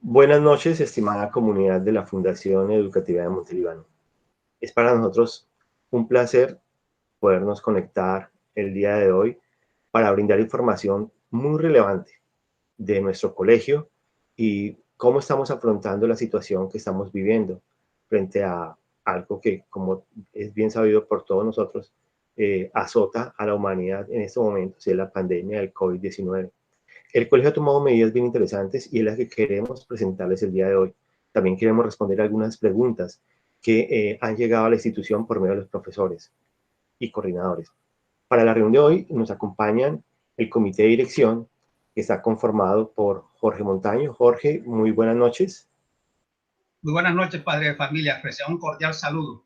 Buenas noches, estimada comunidad de la Fundación Educativa de Montelíbano. Es para nosotros un placer podernos conectar el día de hoy para brindar información muy relevante de nuestro colegio y cómo estamos afrontando la situación que estamos viviendo frente a algo que, como es bien sabido por todos nosotros, azota a la humanidad en este momento, es la pandemia del COVID-19. El colegio ha tomado medidas bien interesantes y es las que queremos presentarles el día de hoy. También queremos responder algunas preguntas que han llegado a la institución por medio de los profesores y coordinadores. Para la reunión de hoy nos acompañan el comité de dirección, que está conformado por Jorge Montaño. Jorge, muy buenas noches. Muy buenas noches, padre de familia. Reciban un cordial saludo.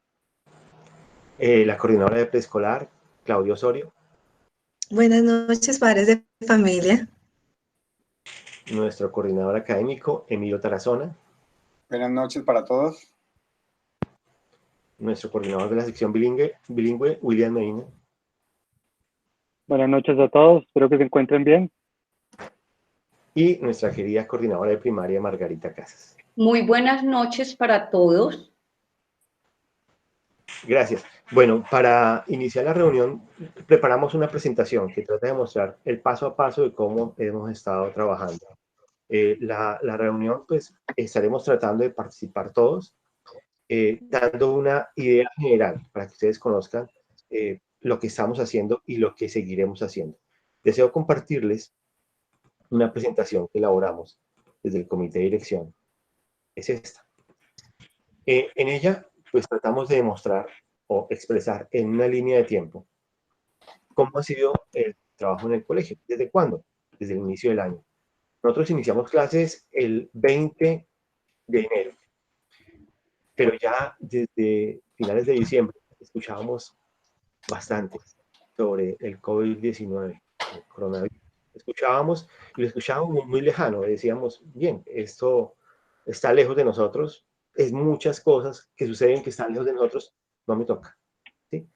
La coordinadora de preescolar, Claudio Osorio. Buenas noches, padres de familia. Nuestro coordinador académico, Emilio Tarazona. Buenas noches para todos. Nuestro coordinador de la sección bilingüe, William Medina. Buenas noches a todos, espero que se encuentren bien. Y nuestra querida coordinadora de primaria, Margarita Casas. Muy buenas noches para todos. Gracias. Bueno, para iniciar la reunión, preparamos una presentación que trata de mostrar el paso a paso de cómo hemos estado trabajando. La reunión, pues, estaremos tratando de participar todos, dando una idea general para que ustedes conozcan lo que estamos haciendo y lo que seguiremos haciendo. Deseo compartirles una presentación que elaboramos desde el comité de dirección. Es esta. En ella, pues, tratamos de demostrar o expresar en una línea de tiempo cómo ha sido el trabajo en el colegio. ¿Desde cuándo? Desde el inicio del año. Nosotros iniciamos clases el 20 de enero, pero ya desde finales de diciembre escuchábamos bastante sobre el COVID-19, el coronavirus. Escuchábamos y lo escuchábamos muy lejano. Decíamos, bien, esto está lejos de nosotros. Es muchas cosas que suceden que están lejos de nosotros. No me toca. ¿Sí?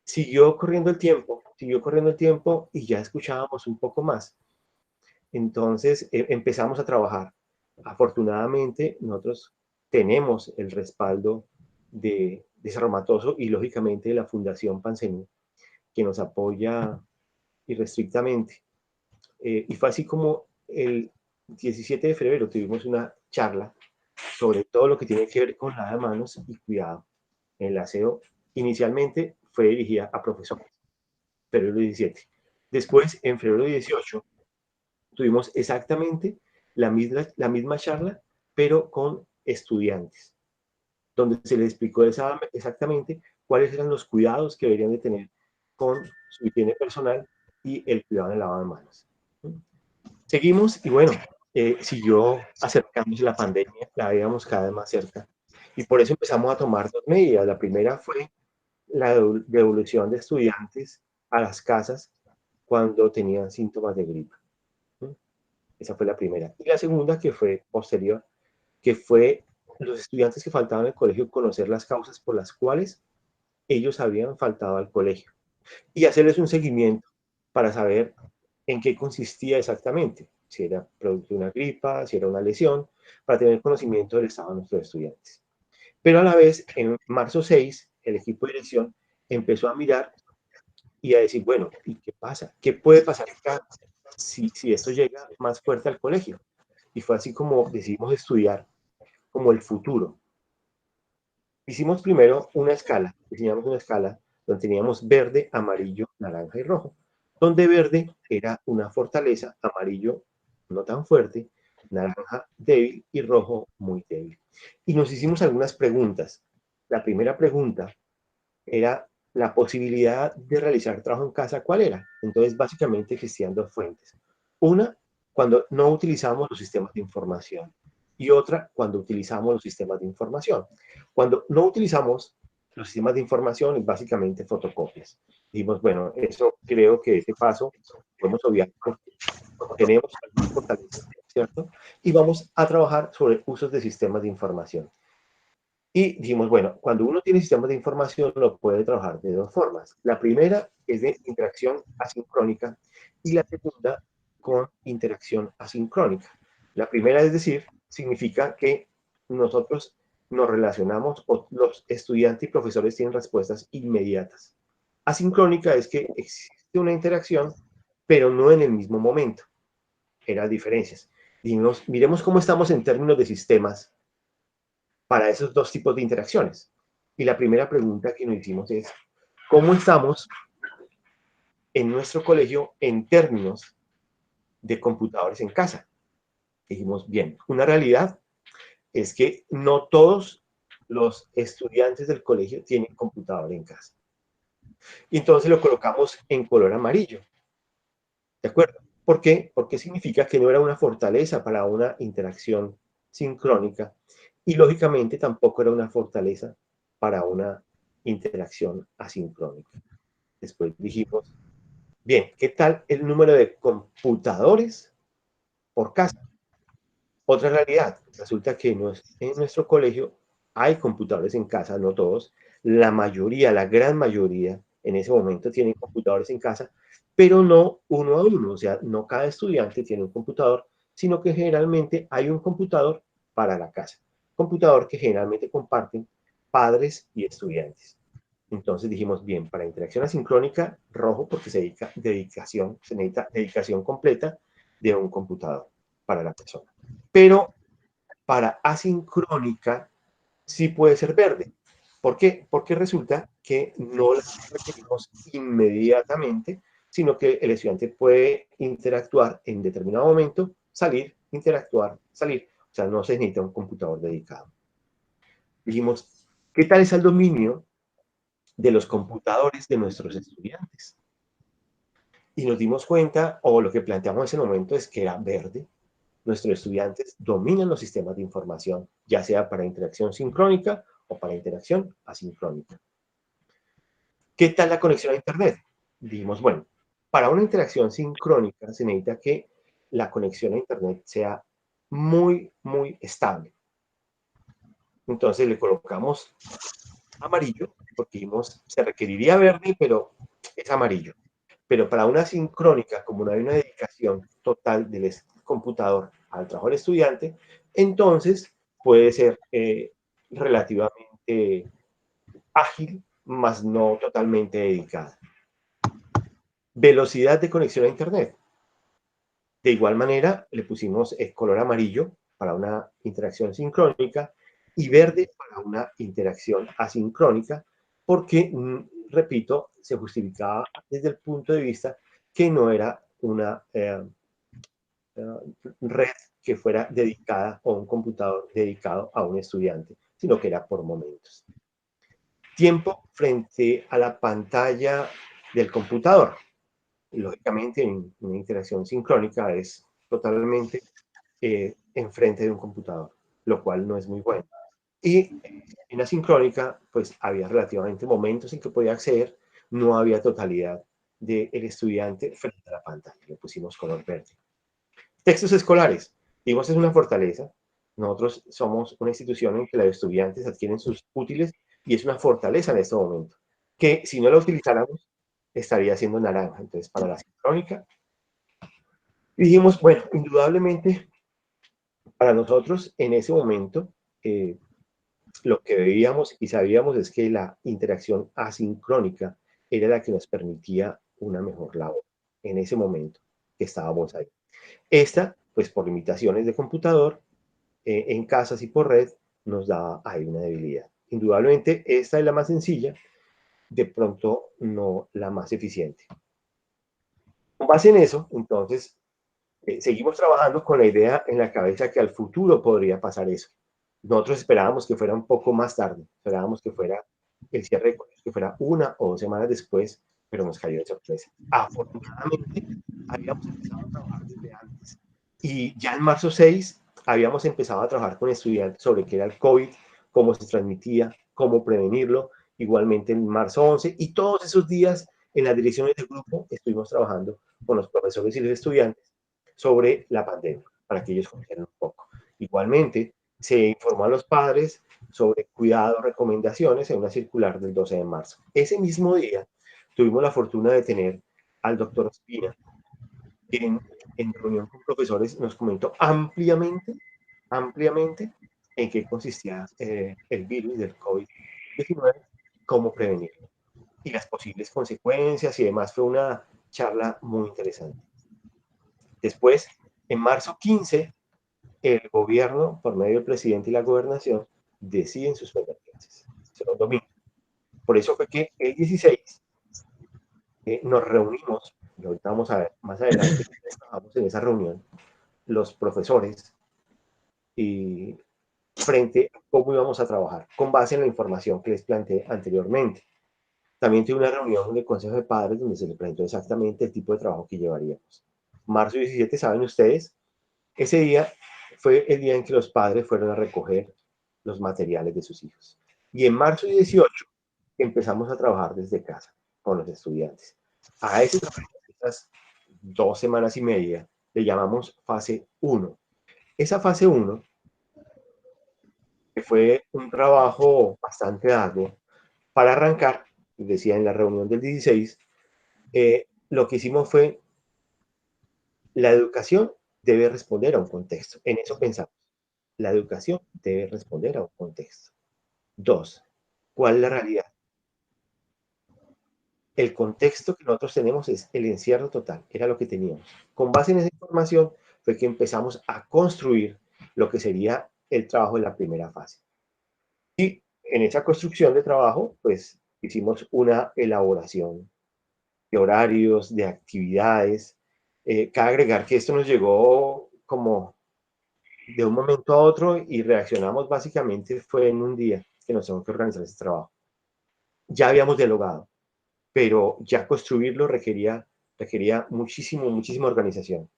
Siguió corriendo el tiempo y ya escuchábamos un poco más. Entonces empezamos a trabajar. Afortunadamente, nosotros tenemos el respaldo de Cerro Matoso y lógicamente de la Fundación Pansení, que nos apoya irrestrictamente. Y fue así como el 17 de febrero tuvimos una charla sobre todo lo que tiene que ver con lavado de manos y cuidado. El aseo inicialmente fue dirigida a profesores, febrero 17. Después, en febrero 18, tuvimos exactamente la misma charla, pero con estudiantes, donde se les explicó exactamente cuáles eran los cuidados que deberían de tener con su higiene personal y el cuidado del lavado de manos. Seguimos y bueno, siguió acercándose la pandemia, la veíamos cada vez más cerca y por eso empezamos a tomar dos medidas. La primera fue la devolución de estudiantes a las casas cuando tenían síntomas de gripe. Esa fue la primera. Y la segunda, que fue posterior, que fue los estudiantes que faltaban al colegio conocer las causas por las cuales ellos habían faltado al colegio y hacerles un seguimiento para saber en qué consistía exactamente, si era producto de una gripa, si era una lesión, para tener conocimiento del estado de nuestros estudiantes. Pero a la vez, en marzo 6, el equipo de dirección empezó a mirar y a decir, bueno, ¿y qué pasa? ¿Qué puede pasar acá si esto llega más fuerte al colegio? Y fue así como decidimos estudiar como el futuro. Hicimos primero una escala, diseñamos una escala donde teníamos verde, amarillo, naranja y rojo, donde verde era una fortaleza, amarillo no tan fuerte, naranja débil y rojo muy débil. Y nos hicimos algunas preguntas. La primera pregunta era la posibilidad de realizar trabajo en casa, ¿cuál era? Entonces, básicamente existían dos fuentes. Una, cuando no utilizamos los sistemas de información y otra, cuando utilizamos los sistemas de información. Cuando no utilizamos los sistemas de información, es básicamente fotocopias. Dijimos, bueno, eso creo que ese paso podemos obviar porque tenemos algunas fortalezas, ¿cierto? Y vamos a trabajar sobre usos de sistemas de información. Y dijimos, bueno, cuando uno tiene sistemas de información lo puede trabajar de dos formas. La primera es de interacción asincrónica y la segunda con interacción asincrónica. La primera es decir, significa que nosotros nos relacionamos o los estudiantes y profesores tienen respuestas inmediatas. Asincrónica es que existe una interacción, pero no en el mismo momento. Eran diferencias. Dijimos, miremos cómo estamos en términos de sistemas para esos dos tipos de interacciones. Y la primera pregunta que nos hicimos es, ¿cómo estamos en nuestro colegio en términos de computadores en casa? Dijimos, bien, una realidad es que no todos los estudiantes del colegio tienen computador en casa. Y entonces lo colocamos en color amarillo. ¿De acuerdo? ¿Por qué? Porque significa que no era una fortaleza para una interacción sincrónica y lógicamente tampoco era una fortaleza para una interacción asincrónica. Después dijimos, bien, ¿qué tal el número de computadores por casa? Otra realidad, resulta que en nuestro colegio hay computadores en casa, no todos, la mayoría, la gran mayoría en ese momento tienen computadores en casa, pero no uno a uno, o sea, no cada estudiante tiene un computador, sino que generalmente hay un computador para la casa, computador que generalmente comparten padres y estudiantes. Entonces dijimos, bien, para interacción asincrónica, rojo porque se necesita dedicación completa de un computador para la persona. Pero para asincrónica sí puede ser verde. ¿Por qué? Porque resulta que no la requerimos inmediatamente, sino que el estudiante puede interactuar en determinado momento, salir, interactuar, salir. O sea, no se necesita un computador dedicado. Dijimos, ¿qué tal es el dominio de los computadores de nuestros estudiantes? Y nos dimos cuenta, o lo que planteamos en ese momento es que era verde. Nuestros estudiantes dominan los sistemas de información, ya sea para interacción sincrónica o para interacción asincrónica. ¿Qué tal la conexión a Internet? Dijimos, bueno, para una interacción sincrónica se necesita que la conexión a Internet sea muy, muy estable. Entonces le colocamos amarillo, porque dijimos, se requeriría verde, pero es amarillo. Pero para una sincrónica, como no hay una dedicación total del computador al trabajo del estudiante, entonces puede ser relativamente ágil, más no totalmente dedicada. Velocidad de conexión a Internet. De igual manera, le pusimos el color amarillo para una interacción sincrónica y verde para una interacción asincrónica, porque, repito, se justificaba desde el punto de vista que no era una red que fuera dedicada o un computador dedicado a un estudiante, sino que era por momentos. Tiempo frente a la pantalla del computador. Lógicamente, en una interacción sincrónica es totalmente enfrente de un computador, lo cual no es muy bueno. Y en la sincrónica, pues había relativamente momentos en que podía acceder, no había totalidad del estudiante frente a la pantalla. Le pusimos color verde. Textos escolares. Digamos, es una fortaleza. Nosotros somos una institución en que los estudiantes adquieren sus útiles y es una fortaleza en este momento, que si no la utilizáramos, estaría siendo naranja. Entonces, para la sincrónica, dijimos, bueno, indudablemente, para nosotros en ese momento, lo que veíamos y sabíamos es que la interacción asincrónica era la que nos permitía una mejor labor en ese momento que estábamos ahí. Esta, pues por limitaciones de computador, en casas y por red, nos daba ahí una debilidad. Indudablemente, esta es la más sencilla, de pronto no la más eficiente. Con base en eso, entonces, seguimos trabajando con la idea en la cabeza que al futuro podría pasar eso. Nosotros esperábamos que fuera un poco más tarde, esperábamos que fuera el cierre de colegios, que fuera 1 o 2 semanas después, pero nos cayó de sorpresa. Afortunadamente, habíamos empezado a trabajar desde antes. Y ya en marzo 6 habíamos empezado a trabajar con estudiantes sobre qué era el COVID, cómo se transmitía, cómo prevenirlo. Igualmente en marzo 11 y todos esos días en las direcciones del grupo estuvimos trabajando con los profesores y los estudiantes sobre la pandemia, para que ellos conocieran un poco. Igualmente, se informó a los padres sobre cuidado, recomendaciones en una circular del 12 de marzo. Ese mismo día tuvimos la fortuna de tener al doctor Espina, quien en reunión con profesores nos comentó ampliamente ampliamente en qué consistía el virus del COVID-19, cómo prevenirlo y las posibles consecuencias y demás. Fue una charla muy interesante. Después, en marzo 15, el gobierno, por medio del presidente y la gobernación, deciden suspender clases. Será un domingo. Por eso fue que el 16 nos reunimos, y ahorita vamos a ver más adelante, trabajamos en esa reunión, los profesores, y frente a cómo íbamos a trabajar, con base en la información que les planteé anteriormente. También tuve una reunión del Consejo de Padres donde se les presentó exactamente el tipo de trabajo que llevaríamos. Marzo 17, saben ustedes, ese día fue el día en que los padres fueron a recoger los materiales de sus hijos. Y en marzo 18 empezamos a trabajar desde casa con los estudiantes. A esas 2 semanas y media le llamamos fase 1. Esa fase 1, que fue un trabajo bastante arduo, para arrancar, decía en la reunión del 16, lo que hicimos fue, la educación debe responder a un contexto. En eso pensamos. La educación debe responder a un contexto. 2, ¿cuál es la realidad? El contexto que nosotros tenemos es el encierro total, era lo que teníamos. Con base en esa información fue que empezamos a construir lo que sería el trabajo de la primera fase. Y en esa construcción de trabajo, pues hicimos una elaboración de horarios, de actividades. Cabe agregar que esto nos llegó como de un momento a otro y reaccionamos básicamente fue en un día que nos tenemos que organizar ese trabajo. Ya habíamos dialogado, pero ya construirlo requería muchísima organización.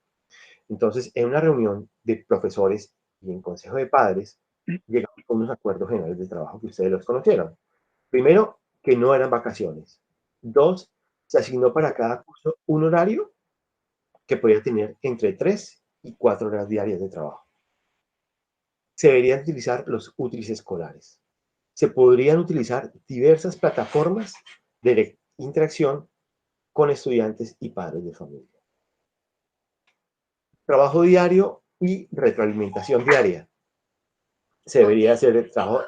Entonces, en una reunión de profesores y en consejo de padres, llegamos con unos acuerdos generales de trabajo que ustedes los conocieron. Primero, que no eran vacaciones. 2, se asignó para cada curso un horario que podía tener entre 3 y 4 horas diarias de trabajo. Se deberían utilizar los útiles escolares. Se podrían utilizar diversas plataformas de interacción con estudiantes y padres de familia. Trabajo diario y retroalimentación diaria. Se debería hacer el trabajo.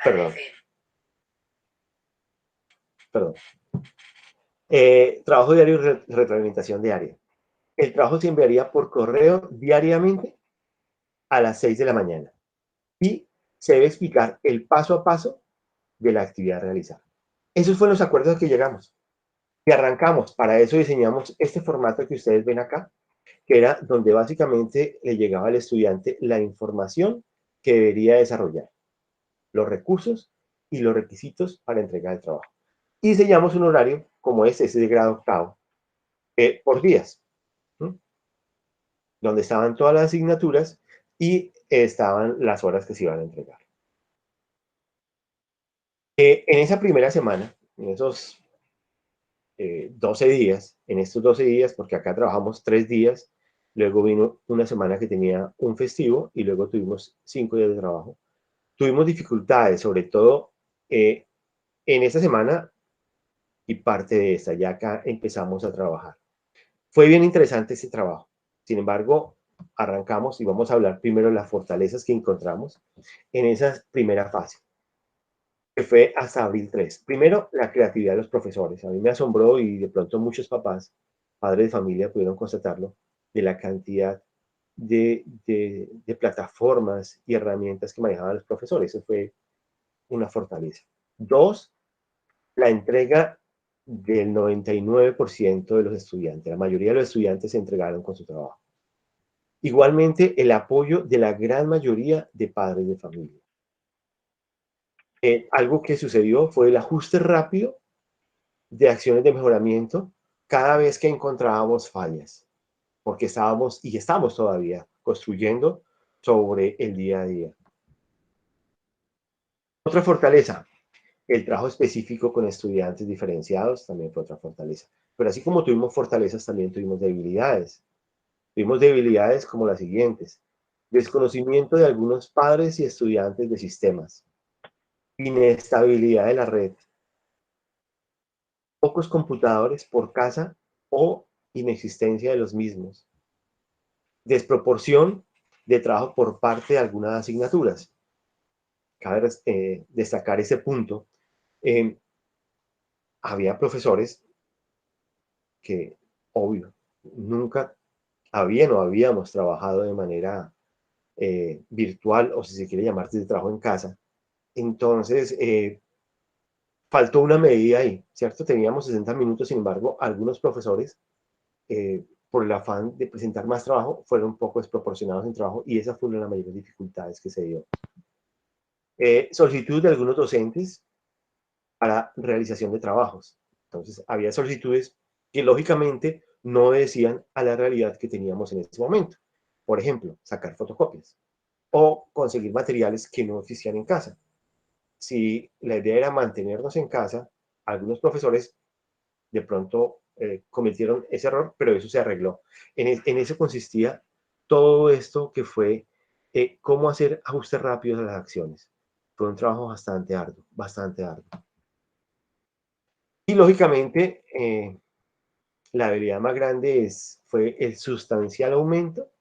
Perdón. Trabajo diario y retroalimentación diaria. El trabajo se enviaría por correo diariamente a las 6 de la mañana y se debe explicar el paso a paso de la actividad realizada. Esos fueron los acuerdos a que llegamos. Y arrancamos. Para eso diseñamos este formato que ustedes ven acá, que era donde básicamente le llegaba al estudiante la información que debería desarrollar, los recursos y los requisitos para entregar el trabajo. Y diseñamos un horario como ese de grado octavo, por días, donde estaban todas las asignaturas y estaban las horas que se iban a entregar. En esa primera semana, en esos 12 días, en estos 12 días, porque acá trabajamos 3 días, luego vino una semana que tenía un festivo y luego tuvimos 5 días de trabajo. Tuvimos dificultades, sobre todo en esta semana y parte de esta, ya acá empezamos a trabajar. Fue bien interesante ese trabajo. Sin embargo, arrancamos y vamos a hablar primero de las fortalezas que encontramos en esa primera fase, que fue hasta abril 3. Primero, la creatividad de los profesores. A mí me asombró y de pronto muchos papás, padres de familia, pudieron constatarlo, de la cantidad de plataformas y herramientas que manejaban los profesores. Eso fue una fortaleza. 2, la entrega del 99% de los estudiantes. La mayoría de los estudiantes se entregaron con su trabajo. Igualmente, el apoyo de la gran mayoría de padres de familia. Algo que sucedió fue el ajuste rápido de acciones de mejoramiento cada vez que encontrábamos fallas, porque estábamos y estamos todavía construyendo sobre el día a día. Otra fortaleza, el trabajo específico con estudiantes diferenciados también fue otra fortaleza. Pero así como tuvimos fortalezas, también tuvimos debilidades. Tuvimos debilidades como las siguientes: desconocimiento de algunos padres y estudiantes de sistemas, inestabilidad de la red, pocos computadores por casa o inexistencia de los mismos, desproporción de trabajo por parte de algunas asignaturas. Cabe destacar ese punto. Había profesores que, obvio, nunca habíamos trabajado de manera virtual, o si se quiere llamar de trabajo en casa. Entonces, faltó una medida ahí, ¿cierto? Teníamos 60 minutos, sin embargo, algunos profesores, por el afán de presentar más trabajo, fueron un poco desproporcionados en trabajo, y esa fue una de las mayores dificultades que se dio. Solicitud de algunos docentes para realización de trabajos. Entonces, había solicitudes que lógicamente no decían a la realidad que teníamos en ese momento. Por ejemplo, sacar fotocopias o conseguir materiales que no existían en casa. Si la idea era mantenernos en casa, algunos profesores de pronto cometieron ese error, pero eso se arregló. En eso consistía todo esto que fue cómo hacer ajustes rápidos a las acciones. Fue un trabajo bastante arduo, bastante arduo. Y lógicamente, la habilidad más grande fue el sustancial aumento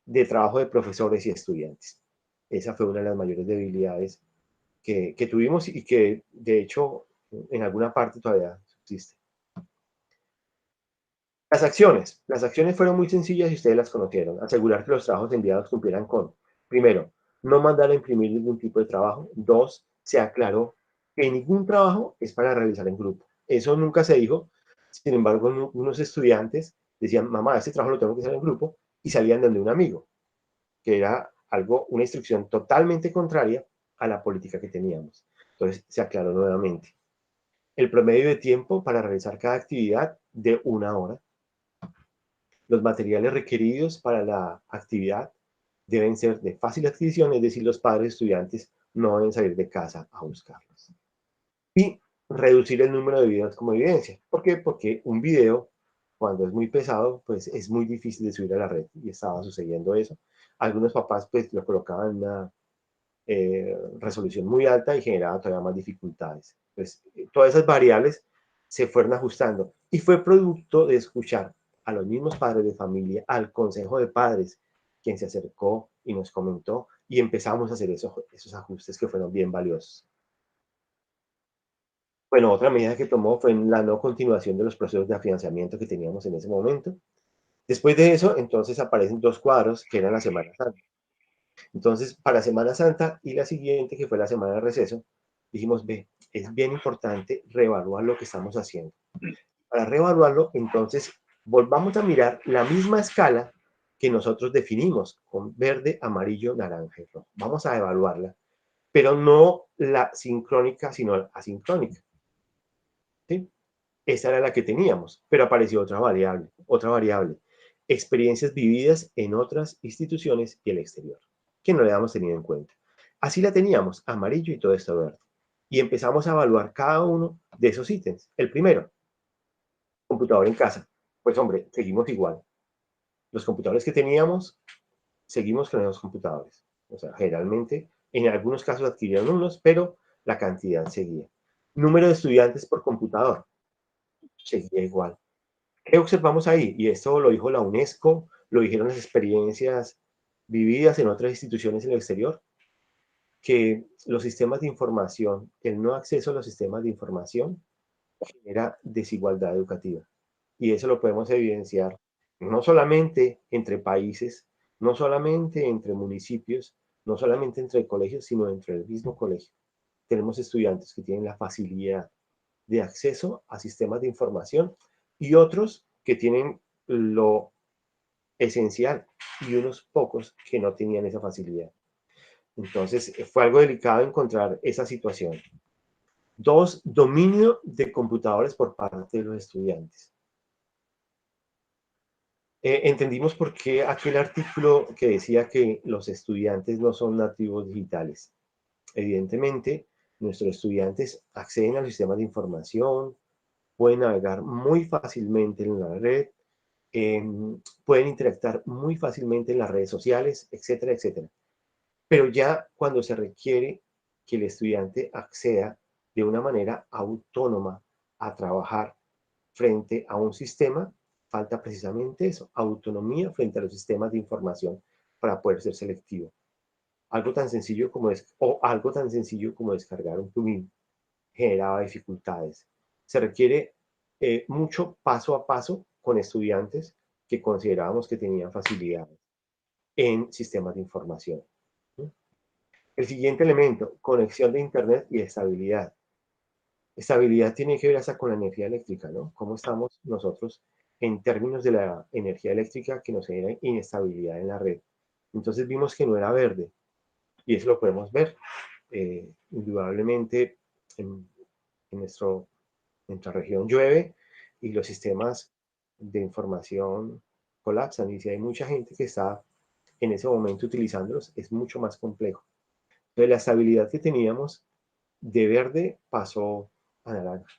de trabajo de profesores y estudiantes. Esa fue una de las mayores debilidades que tuvimos y que, de hecho, en alguna parte todavía existe. Las acciones fueron muy sencillas y ustedes las conocieron. Asegurar que los trabajos enviados cumplieran con, primero, no mandar a imprimir ningún tipo de trabajo. 2, se aclaró que ningún trabajo es para realizar en grupo. Eso nunca se dijo. Sin embargo, unos estudiantes decían, mamá, este trabajo lo tengo que hacer en grupo, y salían donde un amigo, que era una instrucción totalmente contraria a la política que teníamos. Entonces, se aclaró nuevamente. El promedio de tiempo para realizar cada actividad de 1 hora. Los materiales requeridos para la actividad deben ser de fácil adquisición, es decir, los padres estudiantes no deben salir de casa a buscarlos. Y reducir el número de videos como evidencia. ¿Por qué? Porque un video, cuando es muy pesado, pues es muy difícil de subir a la red, y estaba sucediendo eso. Algunos papás pues lo colocaban en una resolución muy alta y generaba todavía más dificultades. Pues todas esas variables se fueron ajustando, y fue producto de escuchar a los mismos padres de familia, al consejo de padres, quien se acercó y nos comentó, y empezamos a hacer esos ajustes que fueron bien valiosos. Bueno, otra medida que tomó fue la no continuación de los procesos de afianzamiento que teníamos en ese momento. Después de eso, entonces aparecen 2 cuadros que eran la Semana Santa. Entonces, para Semana Santa y la siguiente, que fue la semana de receso, dijimos, ve, es bien importante reevaluar lo que estamos haciendo. Para reevaluarlo, entonces, volvamos a mirar la misma escala que nosotros definimos con verde, amarillo, naranja y rojo. Vamos a evaluarla, pero no la sincrónica, sino la asincrónica. ¿Sí? Esa era la que teníamos, pero apareció otra variable, experiencias vividas en otras instituciones y el exterior, que no le habíamos tenido en cuenta. Así la teníamos, amarillo y todo esto verde. Y empezamos a evaluar cada uno de esos ítems. El primero, computador en casa. Pues hombre, seguimos igual. Los computadores que teníamos, seguimos con los computadores. O sea, generalmente, en algunos casos adquirieron unos, pero la cantidad seguía. Número de estudiantes por computador, seguía igual. ¿Qué observamos ahí? Y esto lo dijo la UNESCO, lo dijeron las experiencias vividas en otras instituciones en el exterior, que los sistemas de información, el no acceso a los sistemas de información genera desigualdad educativa. Y eso lo podemos evidenciar no solamente entre países, no solamente entre municipios, no solamente entre colegios, sino dentro del mismo colegio. Tenemos estudiantes que tienen la facilidad de acceso a sistemas de información y otros que tienen lo esencial, y unos pocos que no tenían esa facilidad. Entonces, fue algo delicado encontrar esa situación. 2, dominio de computadores por parte de los estudiantes. Entendimos por qué aquel artículo que decía que los estudiantes no son nativos digitales. Evidentemente, nuestros estudiantes acceden a los sistemas de información, pueden navegar muy fácilmente en la red, pueden interactuar muy fácilmente en las redes sociales, etcétera, etcétera. Pero ya cuando se requiere que el estudiante acceda de una manera autónoma a trabajar frente a un sistema, falta precisamente eso, autonomía frente a los sistemas de información para poder ser selectivo. Algo tan sencillo como algo tan sencillo como descargar un plugin generaba dificultades. Se requiere mucho paso a paso con estudiantes que considerábamos que tenían facilidades en sistemas de información. El siguiente elemento, conexión de Internet y estabilidad. Estabilidad tiene que ver hasta con la energía eléctrica, ¿no? ¿Cómo estamos nosotros en términos de la energía eléctrica que nos genera inestabilidad en la red? Entonces vimos que no era verde y eso lo podemos ver. Indudablemente en nuestra región llueve y los sistemas de información colapsan, y si hay mucha gente que está en ese momento utilizándolos, es mucho más complejo. Entonces la estabilidad que teníamos de verde pasó a naranja.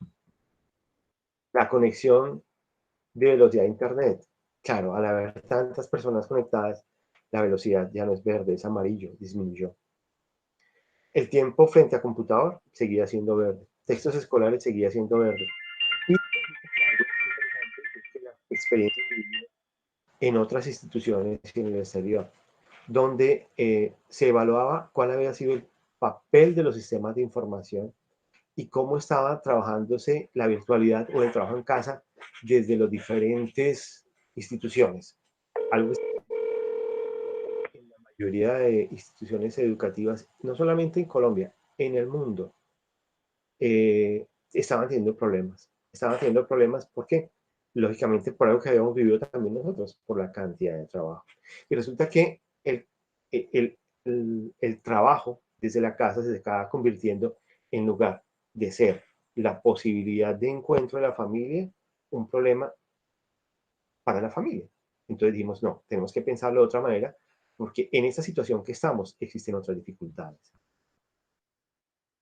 La conexión de velocidad a Internet. Claro, al haber tantas personas conectadas, la velocidad ya no es verde, es amarillo, disminuyó. El tiempo frente a computador seguía siendo verde. Textos escolares seguía siendo verde. Y la experiencia en otras instituciones y en el exterior, donde se evaluaba cuál había sido el papel de los sistemas de información y cómo estaba trabajándose la virtualidad o el trabajo en casa desde las diferentes instituciones. Algo en la mayoría de instituciones educativas, no solamente en Colombia, en el mundo, estaban teniendo problemas. Estaban teniendo problemas porque, lógicamente, por algo que habíamos vivido también nosotros, por la cantidad de trabajo. Y resulta que el trabajo desde la casa se estaba convirtiendo en lugar de ser la posibilidad de encuentro de la familia, un problema para la familia. Entonces dijimos, no, tenemos que pensarlo de otra manera, porque en esta situación que estamos existen otras dificultades.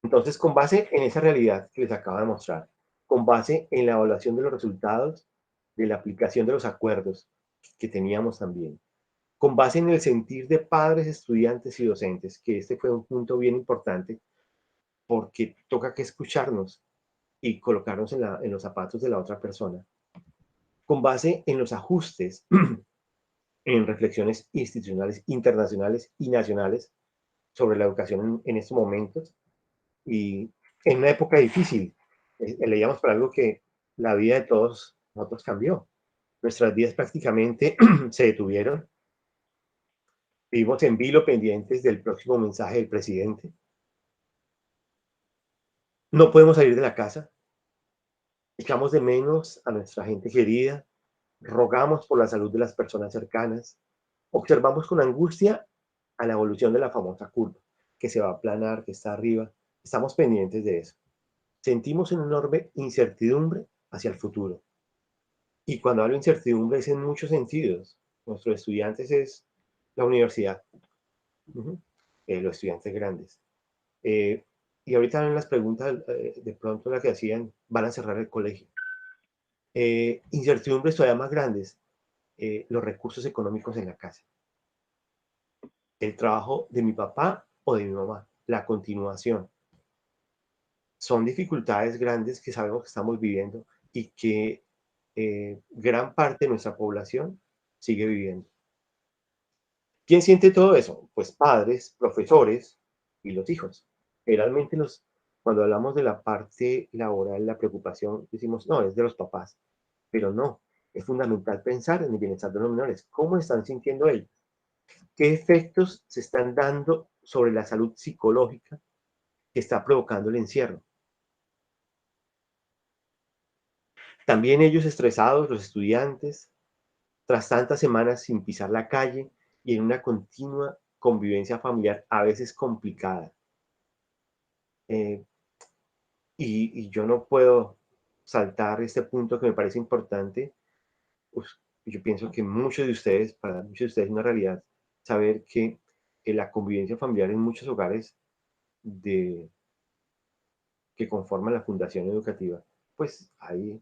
Entonces, con base en esa realidad que les acabo de mostrar, con base en la evaluación de los resultados de la aplicación de los acuerdos que teníamos también, con base en el sentir de padres, estudiantes y docentes, que este fue un punto bien importante, porque toca que escucharnos y colocarnos en los zapatos de la otra persona, con base en los ajustes en reflexiones institucionales, internacionales y nacionales sobre la educación en estos momentos, y en una época difícil. Leíamos por algo que la vida de todos nosotros cambió. Nuestras vidas prácticamente se detuvieron. Vivimos en vilo pendientes del próximo mensaje del presidente. No podemos salir de la casa. Echamos de menos a nuestra gente querida. Rogamos por la salud de las personas cercanas. Observamos con angustia a la evolución de la famosa curva, que se va a aplanar, que está arriba. Estamos pendientes de eso. Sentimos una enorme incertidumbre hacia el futuro. Y cuando hablo de incertidumbre es en muchos sentidos. Nuestros estudiantes es la universidad, los estudiantes grandes. Y ahorita en las preguntas, de pronto la que hacían, van a cerrar el colegio. Incertidumbres todavía más grandes, los recursos económicos en la casa. El trabajo de mi papá o de mi mamá, la continuación. Son dificultades grandes que sabemos que estamos viviendo y que gran parte de nuestra población sigue viviendo. ¿Quién siente todo eso? Pues padres, profesores y los hijos. Generalmente cuando hablamos de la parte laboral, la preocupación, decimos, no, es de los papás. Pero no, es fundamental pensar en el bienestar de los menores. ¿Cómo están sintiendo ellos? ¿Qué efectos se están dando sobre la salud psicológica que está provocando el encierro? También ellos estresados, los estudiantes, tras tantas semanas sin pisar la calle y en una continua convivencia familiar a veces complicada. Y yo no puedo saltar este punto que me parece importante. Pues, yo pienso que para muchos de ustedes es una realidad saber que la convivencia familiar en muchos hogares que conforman la fundación educativa, pues hay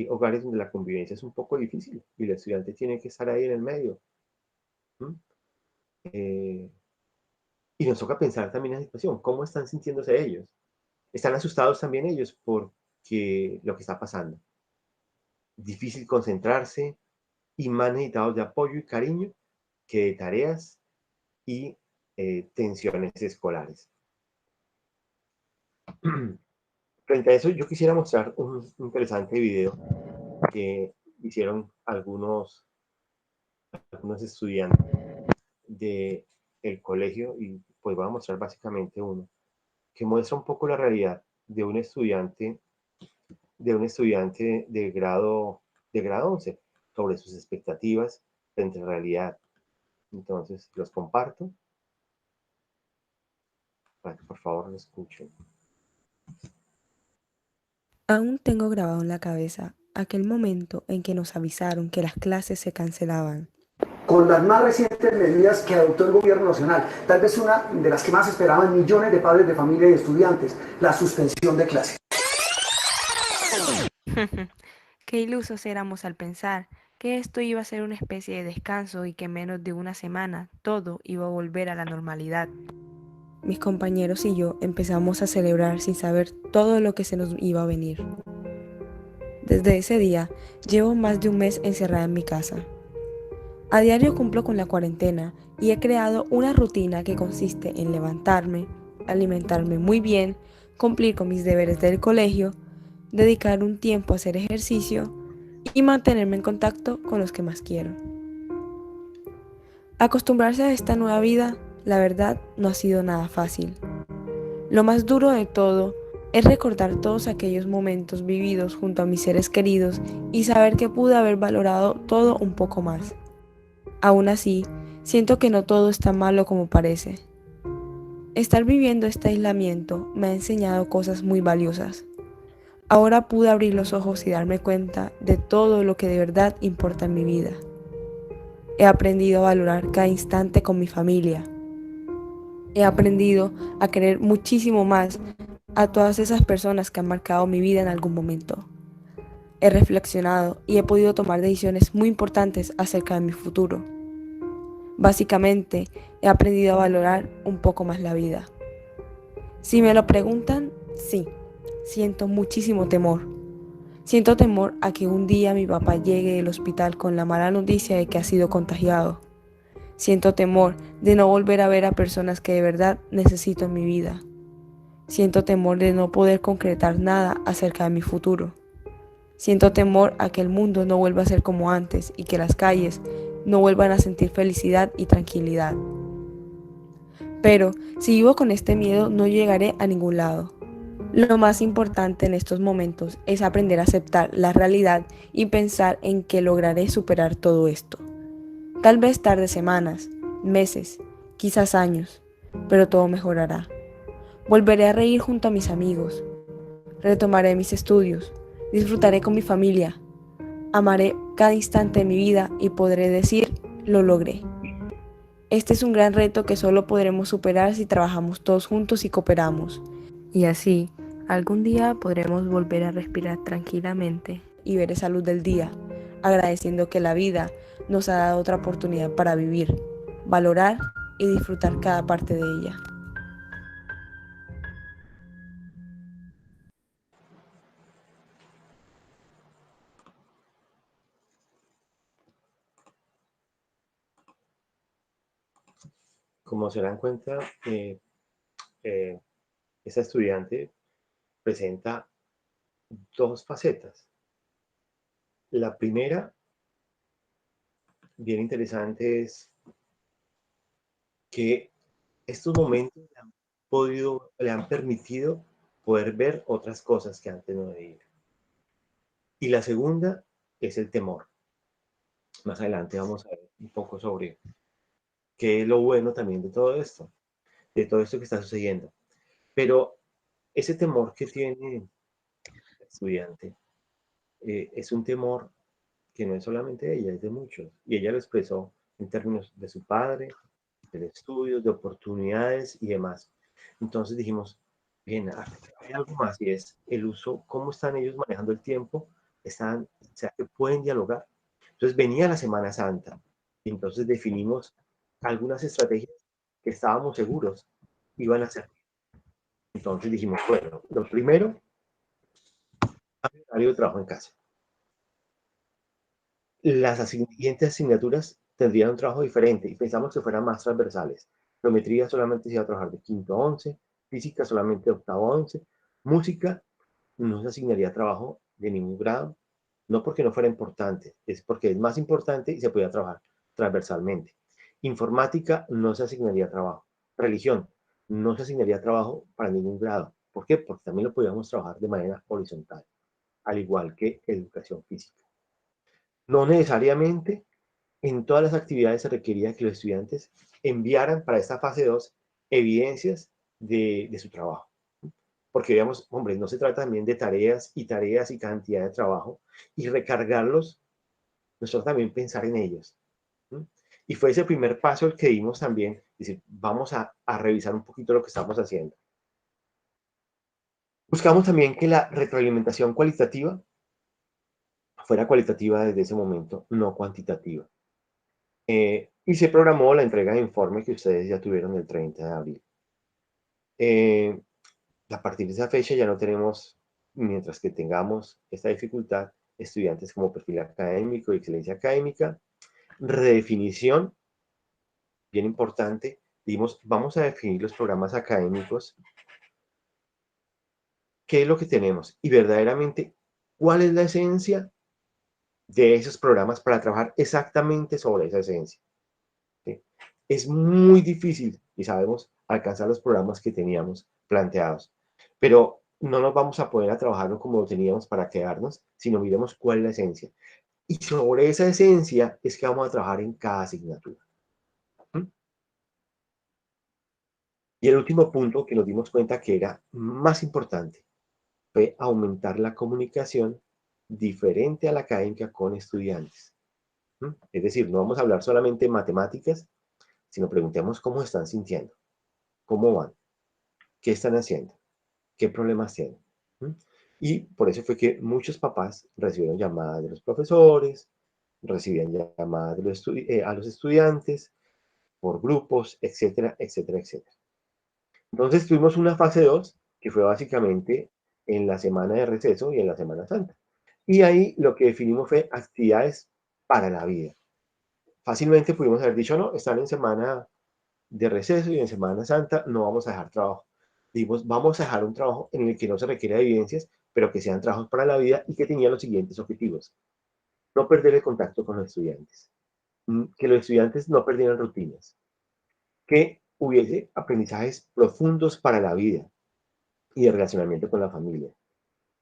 hogares donde la convivencia es un poco difícil y el estudiante tiene que estar ahí en el medio. Y nos toca pensar también en la situación, ¿cómo están sintiéndose ellos? ¿Están asustados también ellos por lo que está pasando? difícil concentrarse y más necesitados de apoyo y cariño que de tareas y tensiones escolares. Frente a eso, yo quisiera mostrar un interesante video que hicieron algunos estudiantes del colegio, y pues voy a mostrar básicamente uno que muestra un poco la realidad de un estudiante de grado 11 sobre sus expectativas frente a la realidad. Entonces, los comparto para que por favor lo escuchen. Aún tengo grabado en la cabeza aquel momento en que nos avisaron que las clases se cancelaban. Con las más recientes medidas que adoptó el gobierno nacional, tal vez una de las que más esperaban millones de padres de familia y estudiantes, la suspensión de clases. Qué ilusos éramos al pensar que esto iba a ser una especie de descanso y que en menos de una semana todo iba a volver a la normalidad. Mis compañeros y yo empezamos a celebrar sin saber todo lo que se nos iba a venir. Desde ese día, llevo más de un mes encerrada en mi casa. A diario cumplo con la cuarentena y he creado una rutina que consiste en levantarme, alimentarme muy bien, cumplir con mis deberes del colegio, dedicar un tiempo a hacer ejercicio y mantenerme en contacto con los que más quiero. Acostumbrarse a esta nueva vida, la verdad, no ha sido nada fácil. Lo más duro de todo es recordar todos aquellos momentos vividos junto a mis seres queridos y saber que pude haber valorado todo un poco más. Aún así, siento que no todo es tan malo como parece. Estar viviendo este aislamiento me ha enseñado cosas muy valiosas. Ahora pude abrir los ojos y darme cuenta de todo lo que de verdad importa en mi vida. He aprendido a valorar cada instante con mi familia. He aprendido a querer muchísimo más a todas esas personas que han marcado mi vida en algún momento. He reflexionado y he podido tomar decisiones muy importantes acerca de mi futuro. Básicamente, he aprendido a valorar un poco más la vida. Si me lo preguntan, sí, siento muchísimo temor. Siento temor a que un día mi papá llegue del hospital con la mala noticia de que ha sido contagiado. Siento temor de no volver a ver a personas que de verdad necesito en mi vida. Siento temor de no poder concretar nada acerca de mi futuro. Siento temor a que el mundo no vuelva a ser como antes y que las calles no vuelvan a sentir felicidad y tranquilidad. Pero si vivo con este miedo no llegaré a ningún lado. Lo más importante en estos momentos es aprender a aceptar la realidad y pensar en que lograré superar todo esto. Tal vez tarde semanas, meses, quizás años, pero todo mejorará. Volveré a reír junto a mis amigos, retomaré mis estudios, disfrutaré con mi familia, amaré cada instante de mi vida y podré decir, lo logré. Este es un gran reto que solo podremos superar si trabajamos todos juntos y cooperamos. Y así, algún día podremos volver a respirar tranquilamente y ver esa luz del día, agradeciendo que la vida nos ha dado otra oportunidad para vivir, valorar y disfrutar cada parte de ella. Como se dan cuenta, esta estudiante presenta dos facetas. La primera, bien interesante, es que estos momentos le han permitido poder ver otras cosas que antes no veía. Y la segunda es el temor. Más adelante vamos a ver un poco sobre qué es lo bueno también de todo esto que está sucediendo. Pero ese temor que tiene el estudiante es un temor que no es solamente de ella, es de muchos. Y ella lo expresó en términos de su padre, de estudios, de oportunidades y demás. Entonces dijimos, bien, hay algo más y es el uso, cómo están ellos manejando el tiempo, o sea, que pueden dialogar. Entonces venía la Semana Santa y entonces definimos algunas estrategias que estábamos seguros iban a ser. Entonces dijimos, bueno, lo primero, horario de trabajo en casa. las siguientes asignaturas tendrían un trabajo diferente y pensamos que fueran más transversales. Geometría solamente se iba a trabajar de quinto a 11, física solamente de octavo a 11, música no se asignaría trabajo de ningún grado, no porque no fuera importante, es porque es más importante y se podía trabajar transversalmente. Informática no se asignaría trabajo. Religión no se asignaría trabajo para ningún grado. ¿Por qué? Porque también lo podíamos trabajar de manera horizontal, al igual que educación física. No necesariamente en todas las actividades se requería que los estudiantes enviaran para esta fase 2 evidencias de su trabajo. Porque digamos, hombre, no se trata también de tareas y cantidad de trabajo y recargarlos, nosotros también pensar en ellos. ¿Sí? Y fue ese primer paso el que dimos también, decir, vamos a revisar un poquito lo que estamos haciendo. Buscamos también que la retroalimentación cualitativa fuera cualitativa desde ese momento, no cuantitativa. Y se programó la entrega de informe que ustedes ya tuvieron el 30 de abril. A partir de esa fecha ya no tenemos, mientras que tengamos esta dificultad, estudiantes como perfil académico y excelencia académica. Redefinición, bien importante, dijimos, vamos a definir los programas académicos, qué es lo que tenemos y verdaderamente cuál es la esencia de esos programas para trabajar exactamente sobre esa esencia. ¿Sí? Es muy difícil, y sabemos, alcanzar los programas que teníamos planteados, pero no nos vamos a poder a trabajarlo como lo teníamos para quedarnos, sino miremos cuál es la esencia. Y sobre esa esencia es que vamos a trabajar en cada asignatura. ¿Mm? Y el último punto que nos dimos cuenta que era más importante fue aumentar la comunicación diferente a la académica con estudiantes. ¿Mm? Es decir, no vamos a hablar solamente de matemáticas, sino preguntemos cómo están sintiendo, cómo van, qué están haciendo, qué problemas tienen. ¿Mm? Y por eso fue que muchos papás recibieron llamadas de los profesores, recibían llamadas de a los estudiantes, por grupos, etcétera, etcétera, etcétera. Entonces tuvimos una fase 2, que fue básicamente en la semana de receso y en la Semana Santa. Y ahí lo que definimos fue actividades para la vida. Fácilmente pudimos haber dicho, no, están en semana de receso y en Semana Santa no vamos a dejar trabajo. Dijimos, vamos a dejar un trabajo en el que no se requiera evidencias, pero que sean trabajos para la vida y que tenía los siguientes objetivos. No perder el contacto con los estudiantes. Que los estudiantes no perdieran rutinas. Que hubiese aprendizajes profundos para la vida y de relacionamiento con la familia.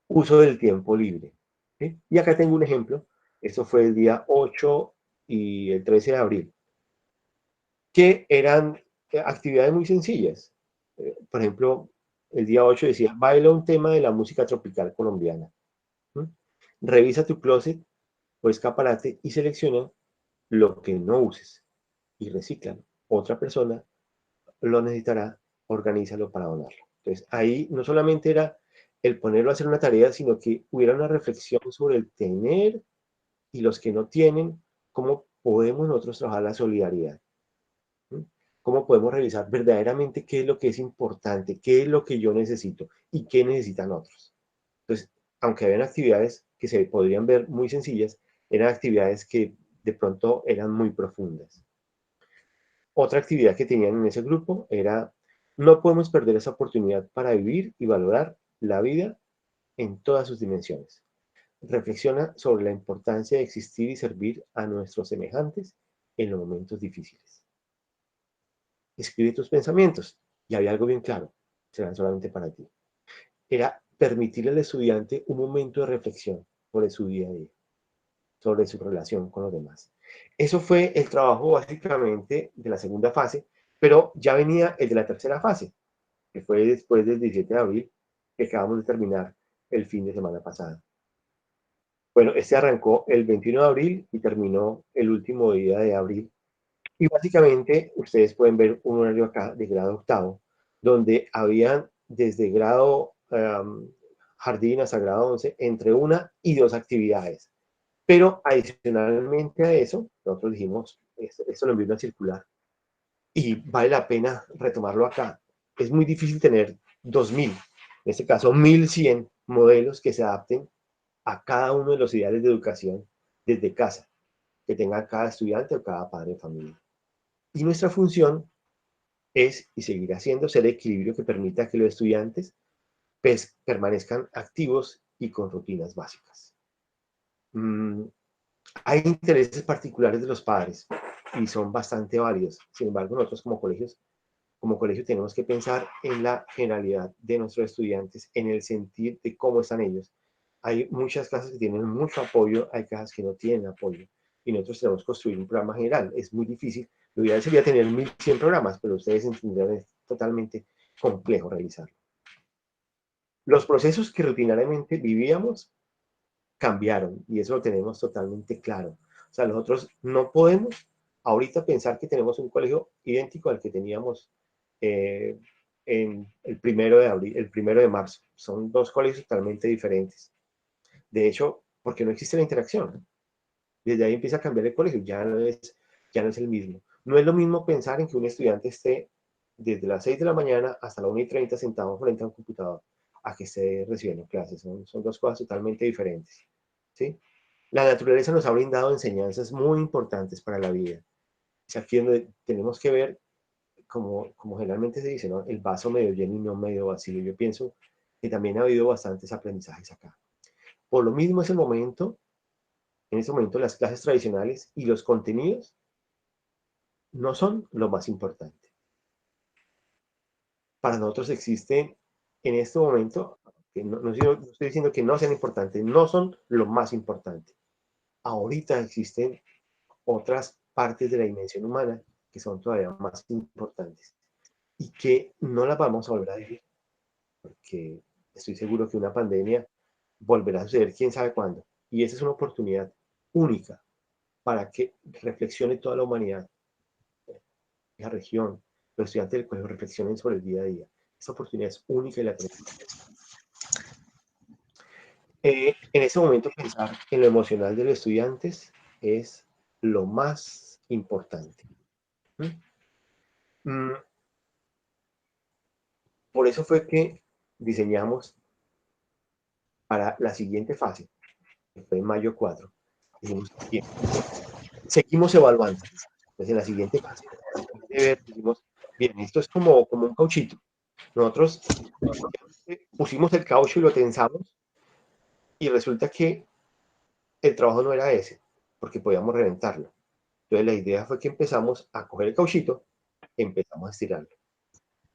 Uso del tiempo libre. ¿Sí? Y acá tengo un ejemplo. Esto fue el día 8 y el 13 de abril. Que eran actividades muy sencillas. Por ejemplo, el día 8 decía, baila un tema de la música tropical colombiana. ¿Mm? Revisa tu closet o escaparate y selecciona lo que no uses y recíclalo. Otra persona lo necesitará, organízalo para donarlo. Entonces, ahí no solamente era el ponerlo a hacer una tarea, sino que hubiera una reflexión sobre el tener y los que no tienen, cómo podemos nosotros trabajar la solidaridad. ¿Cómo podemos revisar verdaderamente qué es lo que es importante, qué es lo que yo necesito y qué necesitan otros? Entonces, aunque habían actividades que se podrían ver muy sencillas, eran actividades que de pronto eran muy profundas. Otra actividad que tenían en ese grupo era, no podemos perder esa oportunidad para vivir y valorar la vida en todas sus dimensiones. Reflexiona sobre la importancia de existir y servir a nuestros semejantes en los momentos difíciles. Escribe tus pensamientos. Y había algo bien claro, serán solamente para ti. Era permitirle al estudiante un momento de reflexión sobre su día a día, sobre su relación con los demás. Eso fue el trabajo básicamente de la segunda fase, pero ya venía el de la tercera fase, que fue después del 17 de abril, que acabamos de terminar el fin de semana pasado. Bueno, este arrancó el 21 de abril y terminó el último día de abril. Y básicamente ustedes pueden ver un horario acá de grado octavo, donde habían desde grado jardín hasta grado 11, entre 1 y 2 actividades. Pero adicionalmente a eso, nosotros dijimos, esto lo envió una circular, y vale la pena retomarlo acá. Es muy difícil tener 2000, en este caso 1100 modelos que se adapten a cada uno de los ideales de educación desde casa. que tenga cada estudiante o cada padre de familia. Y nuestra función es, y seguirá siendo, ser el equilibrio que permita que los estudiantes pues, permanezcan activos y con rutinas básicas. Hay intereses particulares de los padres y son bastante válidos. Sin embargo, nosotros como colegio tenemos que pensar en la generalidad de nuestros estudiantes, en el sentido de cómo están ellos. Hay muchas clases que tienen mucho apoyo, hay clases que no tienen apoyo. Y nosotros tenemos que construir un programa general. Es muy difícil. Lo ideal sería tener 1100 programas, pero ustedes entenderán, es totalmente complejo realizarlo. Los procesos que rutinariamente vivíamos cambiaron y eso lo tenemos totalmente claro. O sea, nosotros no podemos ahorita pensar que tenemos un colegio idéntico al que teníamos en el 1 de abril, el 1 de marzo. Son dos colegios totalmente diferentes. De hecho, porque no existe la interacción. Desde ahí empieza a cambiar el colegio, ya no es el mismo. No es lo mismo pensar en que un estudiante esté desde las 6 de la mañana hasta la 1:30 sentado frente a un computador, a que esté recibiendo clases. Son dos cosas totalmente diferentes. ¿Sí? La naturaleza nos ha brindado enseñanzas muy importantes para la vida. Es aquí donde tenemos que ver, como generalmente se dice, ¿no? El vaso medio lleno y no medio vacío. Yo pienso que también ha habido bastantes aprendizajes acá. Por lo mismo, en ese momento las clases tradicionales y los contenidos no son lo más importante. Para nosotros existen en este momento, que no estoy diciendo que no sean importantes, no son lo más importante. Ahorita existen otras partes de la dimensión humana que son todavía más importantes y que no las vamos a volver a vivir, porque estoy seguro que una pandemia volverá a suceder quién sabe cuándo. Y esa es una oportunidad única para que reflexione toda la humanidad, la región, los estudiantes del colegio reflexionen sobre el día a día. Esa oportunidad es única y la tenemos. En ese momento pensar en lo emocional de los estudiantes es lo más importante. Por eso fue que diseñamos para la siguiente fase, que fue en mayo 4. Dijimos, bien, seguimos evaluando. Entonces, en la siguiente fase, dijimos, bien, esto es como un cauchito. Nosotros pusimos el caucho y lo tensamos y resulta que el trabajo no era ese, porque podíamos reventarlo. Entonces, la idea fue que empezamos a coger el cauchito, empezamos a estirarlo.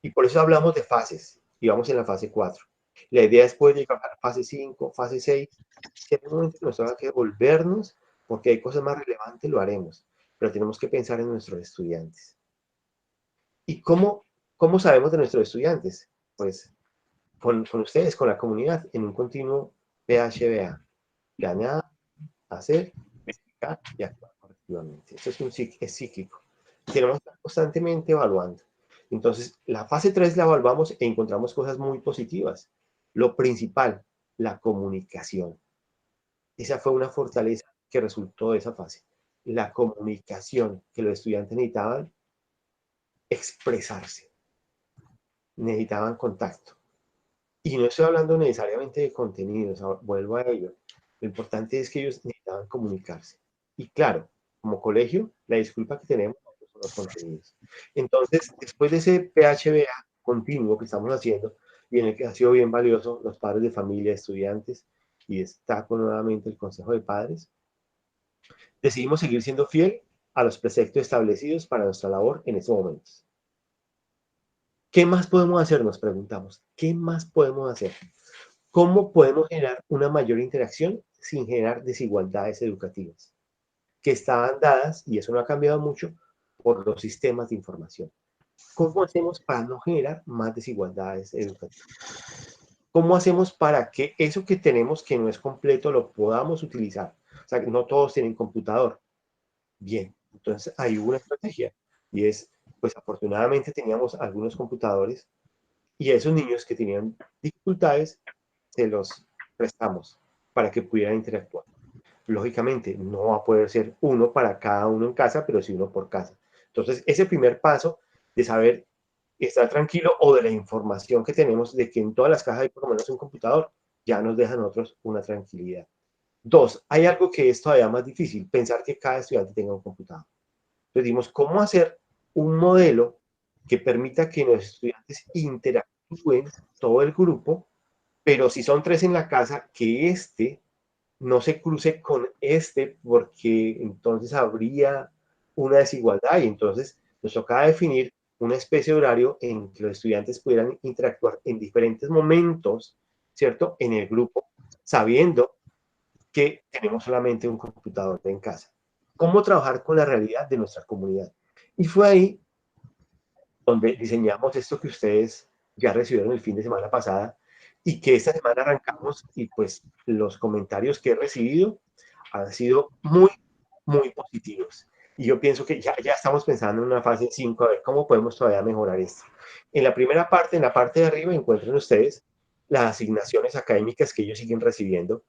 Y por eso hablamos de fases, y vamos en la fase 4. La idea es poder llegar a fase 5, fase 6. Si en algún momento nos tenga que volvernos, porque hay cosas más relevantes, lo haremos. Pero tenemos que pensar en nuestros estudiantes. ¿Y cómo sabemos de nuestros estudiantes? Pues con ustedes, con la comunidad, en un continuo PHBA. Planear, hacer, verificar y actuar correctivamente. Esto es cíclico. Tenemos que estar constantemente evaluando. Entonces, la fase 3 la evaluamos e encontramos cosas muy positivas. Lo principal, la comunicación. Esa fue una fortaleza que resultó de esa fase. La comunicación, que los estudiantes necesitaban expresarse, necesitaban contacto. Y no estoy hablando necesariamente de contenidos, vuelvo a ello. Lo importante es que ellos necesitaban comunicarse. Y claro, como colegio, la disculpa que tenemos son los contenidos. Entonces, después de ese PHBA continuo que estamos haciendo, y en el que ha sido bien valioso los padres de familia, estudiantes, y destaco nuevamente el Consejo de Padres, decidimos seguir siendo fiel a los preceptos establecidos para nuestra labor en estos momentos. ¿Qué más podemos hacer? Nos preguntamos. ¿Qué más podemos hacer? ¿Cómo podemos generar una mayor interacción sin generar desigualdades educativas? Que estaban dadas, y eso no ha cambiado mucho, por los sistemas de información. ¿Cómo hacemos para no generar más desigualdades educativas? ¿Cómo hacemos para que eso que tenemos que no es completo lo podamos utilizar? O sea, que no todos tienen computador. Bien, entonces hay una estrategia y es, pues afortunadamente teníamos algunos computadores y a esos niños que tenían dificultades se los prestamos para que pudieran interactuar. Lógicamente, no va a poder ser uno para cada uno en casa, pero sí uno por casa. Entonces, ese primer paso de saber estar tranquilo o de la información que tenemos de que en todas las casas hay por lo menos un computador, ya nos deja a nosotros una tranquilidad. Dos, hay algo que es todavía más difícil, pensar que cada estudiante tenga un computador. Entonces dijimos, ¿cómo hacer un modelo que permita que los estudiantes interactúen todo el grupo, pero si son 3 en la casa, que no se cruce con porque entonces habría una desigualdad y entonces nos tocaba definir una especie de horario en que los estudiantes pudieran interactuar en diferentes momentos, ¿cierto? En el grupo, sabiendo que tenemos solamente un computador en casa. ¿Cómo trabajar con la realidad de nuestra comunidad? Y fue ahí donde diseñamos esto que ustedes ya recibieron el fin de semana pasada y que esta semana arrancamos, y pues los comentarios que he recibido han sido muy, muy positivos. Y yo pienso que ya estamos pensando en una fase 5, a ver cómo podemos todavía mejorar esto. En la primera parte, en la parte de arriba, encuentran ustedes las asignaciones académicas que ellos siguen recibiendo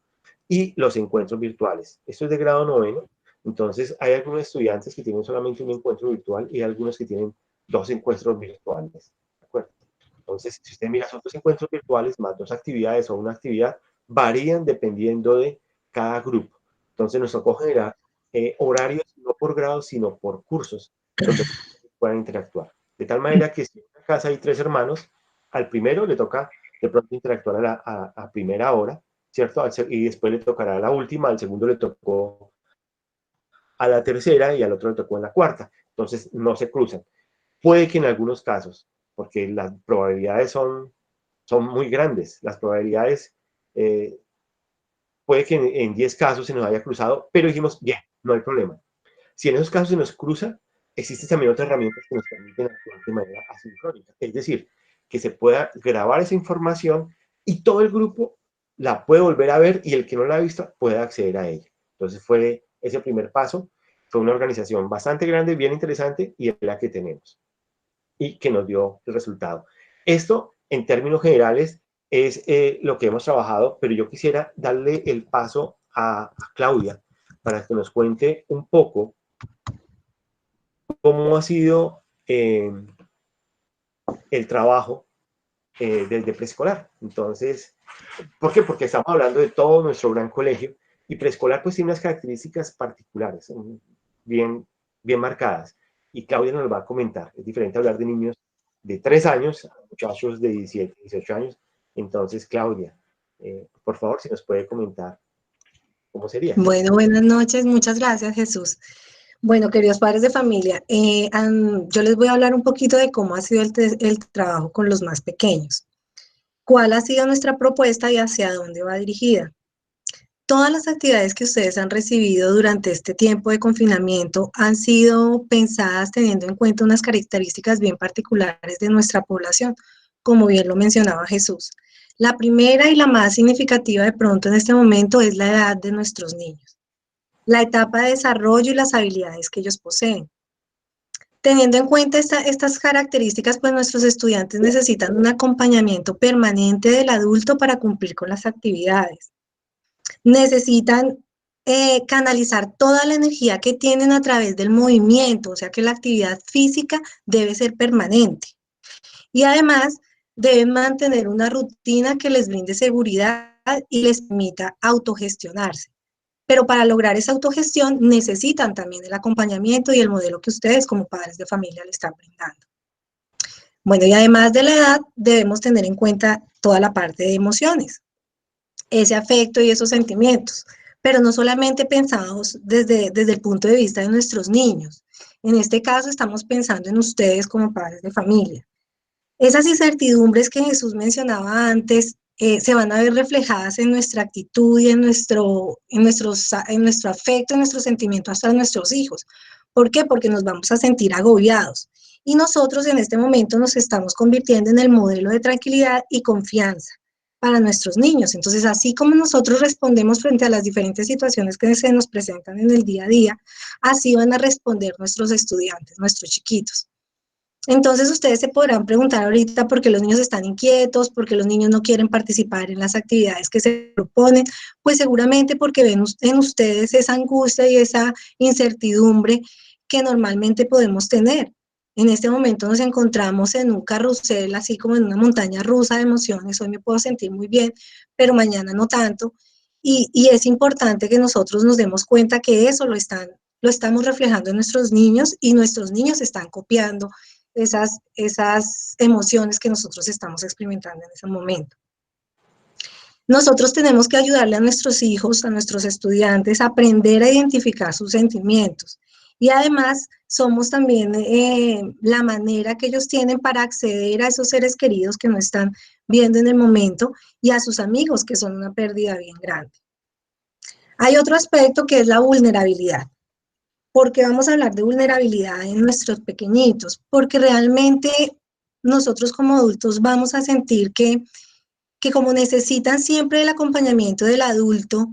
y los encuentros virtuales. Esto es de grado 9º, entonces hay algunos estudiantes que tienen solamente un encuentro virtual y algunos que tienen 2 encuentros virtuales. ¿De acuerdo? Entonces, si usted mira esos 2 encuentros virtuales más 2 actividades o una actividad, varían dependiendo de cada grupo. Entonces, nos tocó generar horarios no por grados, sino por cursos, donde puedan interactuar. De tal manera que si en una casa hay 3 hermanos, al primero le toca de pronto interactuar a primera hora, ¿cierto? Y después le tocará a la última, al segundo le tocó a la tercera y al otro le tocó en la cuarta. Entonces, no se cruzan. Puede que en algunos casos, porque las probabilidades son muy grandes, las probabilidades, puede que en 10 casos se nos haya cruzado, pero dijimos, bien, no hay problema. Si en esos casos se nos cruza, existen también otras herramientas que nos permiten actuar de manera asincrónica. Es decir, que se pueda grabar esa información y todo el grupo la puede volver a ver y el que no la ha visto puede acceder a ella. Entonces fue ese primer paso. Fue una organización bastante grande, bien interesante y es la que tenemos y que nos dio el resultado. Esto, en términos generales, es lo que hemos trabajado, pero yo quisiera darle el paso a Claudia para que nos cuente un poco cómo ha sido el trabajo desde preescolar. Entonces, ¿por qué? Porque estamos hablando de todo nuestro gran colegio y preescolar pues tiene unas características particulares, bien marcadas. Y Claudia nos va a comentar. Es diferente hablar de niños de 3 años a muchachos de 17, 18 años. Entonces, Claudia, por favor, si nos puede comentar cómo sería. Bueno, buenas noches. Muchas gracias, Jesús. Bueno, queridos padres de familia, yo les voy a hablar un poquito de cómo ha sido el trabajo con los más pequeños. ¿Cuál ha sido nuestra propuesta y hacia dónde va dirigida? Todas las actividades que ustedes han recibido durante este tiempo de confinamiento han sido pensadas teniendo en cuenta unas características bien particulares de nuestra población, como bien lo mencionaba Jesús. La primera y la más significativa de pronto en este momento es la edad de nuestros niños, la etapa de desarrollo y las habilidades que ellos poseen. Teniendo en cuenta estas características, pues nuestros estudiantes necesitan un acompañamiento permanente del adulto para cumplir con las actividades. Necesitan canalizar toda la energía que tienen a través del movimiento, o sea que la actividad física debe ser permanente. Y además deben mantener una rutina que les brinde seguridad y les permita autogestionarse. Pero para lograr esa autogestión necesitan también el acompañamiento y el modelo que ustedes como padres de familia le están brindando. Bueno, y además de la edad, debemos tener en cuenta toda la parte de emociones, ese afecto y esos sentimientos, pero no solamente pensados desde el punto de vista de nuestros niños. En este caso estamos pensando en ustedes como padres de familia. Esas incertidumbres que Jesús mencionaba antes se van a ver reflejadas en nuestra actitud y en nuestro afecto, en nuestro sentimiento hacia nuestros hijos. ¿Por qué? Porque nos vamos a sentir agobiados. Y nosotros en este momento nos estamos convirtiendo en el modelo de tranquilidad y confianza para nuestros niños. Entonces, así como nosotros respondemos frente a las diferentes situaciones que se nos presentan en el día a día, así van a responder nuestros estudiantes, nuestros chiquitos. Entonces ustedes se podrán preguntar ahorita por qué los niños están inquietos, por qué los niños no quieren participar en las actividades que se proponen, pues seguramente porque ven en ustedes esa angustia y esa incertidumbre que normalmente podemos tener. En este momento nos encontramos en un carrusel, así como en una montaña rusa de emociones. Hoy me puedo sentir muy bien, pero mañana no tanto. y es importante que nosotros nos demos cuenta que eso lo estamos reflejando en nuestros niños y nuestros niños están copiando esas emociones que nosotros estamos experimentando en ese momento. Nosotros tenemos que ayudarle a nuestros hijos, a nuestros estudiantes, a aprender a identificar sus sentimientos. Y además, somos también la manera que ellos tienen para acceder a esos seres queridos que no están viendo en el momento y a sus amigos, que son una pérdida bien grande. Hay otro aspecto que es la vulnerabilidad. ¿Por qué vamos a hablar de vulnerabilidad en nuestros pequeñitos? Porque realmente nosotros como adultos vamos a sentir que como necesitan siempre el acompañamiento del adulto,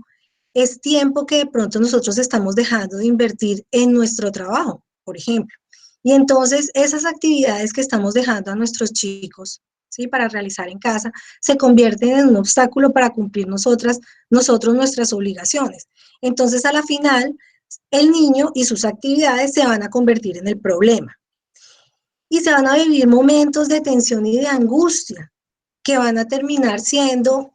es tiempo que de pronto nosotros estamos dejando de invertir en nuestro trabajo, por ejemplo. Y entonces esas actividades que estamos dejando a nuestros chicos, ¿sí?, para realizar en casa, se convierten en un obstáculo para cumplir nosotros nuestras obligaciones. Entonces, a la final, el niño y sus actividades se van a convertir en el problema. Y se van a vivir momentos de tensión y de angustia, que van a terminar siendo,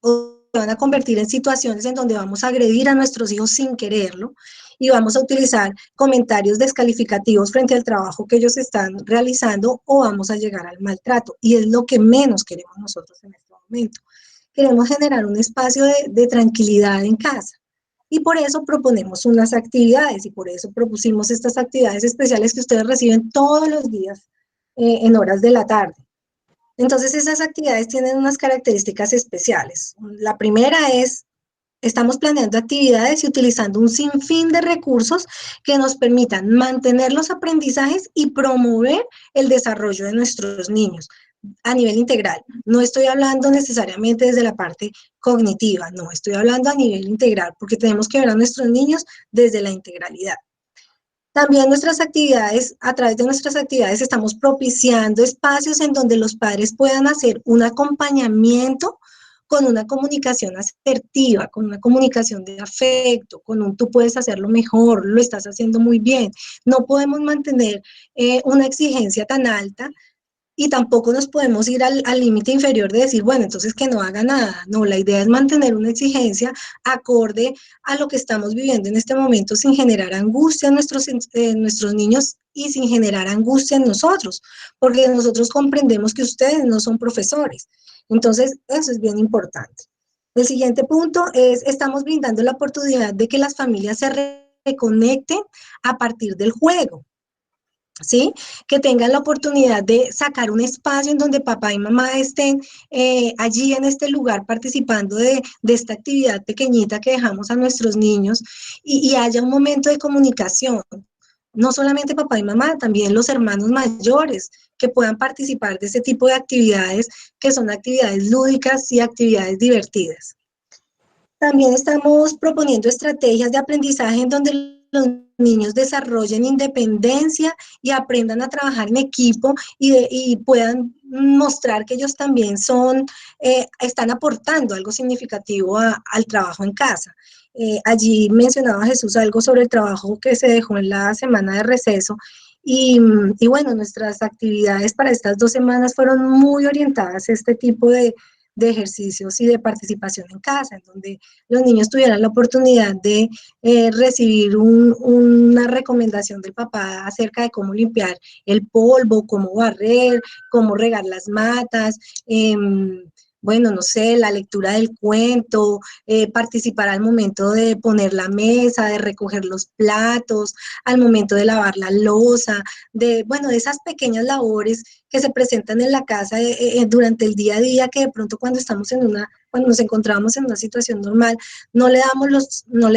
o se van a convertir en situaciones en donde vamos a agredir a nuestros hijos sin quererlo y vamos a utilizar comentarios descalificativos frente al trabajo que ellos están realizando o vamos a llegar al maltrato. Y es lo que menos queremos nosotros en este momento. Queremos generar un espacio de tranquilidad en casa. Y por eso proponemos unas actividades y por eso propusimos estas actividades especiales que ustedes reciben todos los días en horas de la tarde. Entonces, esas actividades tienen unas características especiales. La primera es, estamos planeando actividades y utilizando un sinfín de recursos que nos permitan mantener los aprendizajes y promover el desarrollo de nuestros niños a nivel integral. No estoy hablando necesariamente desde la parte cognitiva, no, estoy hablando a nivel integral, porque tenemos que ver a nuestros niños desde la integralidad. También nuestras actividades, a través de nuestras actividades estamos propiciando espacios en donde los padres puedan hacer un acompañamiento con una comunicación asertiva, con una comunicación de afecto, con un tú puedes hacerlo mejor, lo estás haciendo muy bien. No podemos mantener una exigencia tan alta y tampoco nos podemos ir al límite inferior de decir, bueno, entonces que no haga nada. No, la idea es mantener una exigencia acorde a lo que estamos viviendo en este momento sin generar angustia en nuestros niños y sin generar angustia en nosotros, porque nosotros comprendemos que ustedes no son profesores. Entonces, eso es bien importante. El siguiente punto es, estamos brindando la oportunidad de que las familias se reconecten a partir del juego. ¿Sí? Que tengan la oportunidad de sacar un espacio en donde papá y mamá estén allí en este lugar participando de esta actividad pequeñita que dejamos a nuestros niños y haya un momento de comunicación. No solamente papá y mamá, también los hermanos mayores que puedan participar de este tipo de actividades que son actividades lúdicas y actividades divertidas. También estamos proponiendo estrategias de aprendizaje en donde los niños desarrollen independencia y aprendan a trabajar en equipo y puedan mostrar que ellos también están aportando algo significativo al trabajo en casa. Allí mencionaba Jesús algo sobre el trabajo que se dejó en la semana de receso y bueno, nuestras actividades para estas 2 semanas fueron muy orientadas a este tipo de ejercicios y de participación en casa, en donde los niños tuvieran la oportunidad de recibir una recomendación del papá acerca de cómo limpiar el polvo, cómo barrer, cómo regar las matas, bueno, no sé, la lectura del cuento, participar al momento de poner la mesa, de recoger los platos, al momento de lavar la loza, bueno, de esas pequeñas labores que se presentan en la casa durante el día a día, que de pronto cuando nos encontramos en una situación normal, no le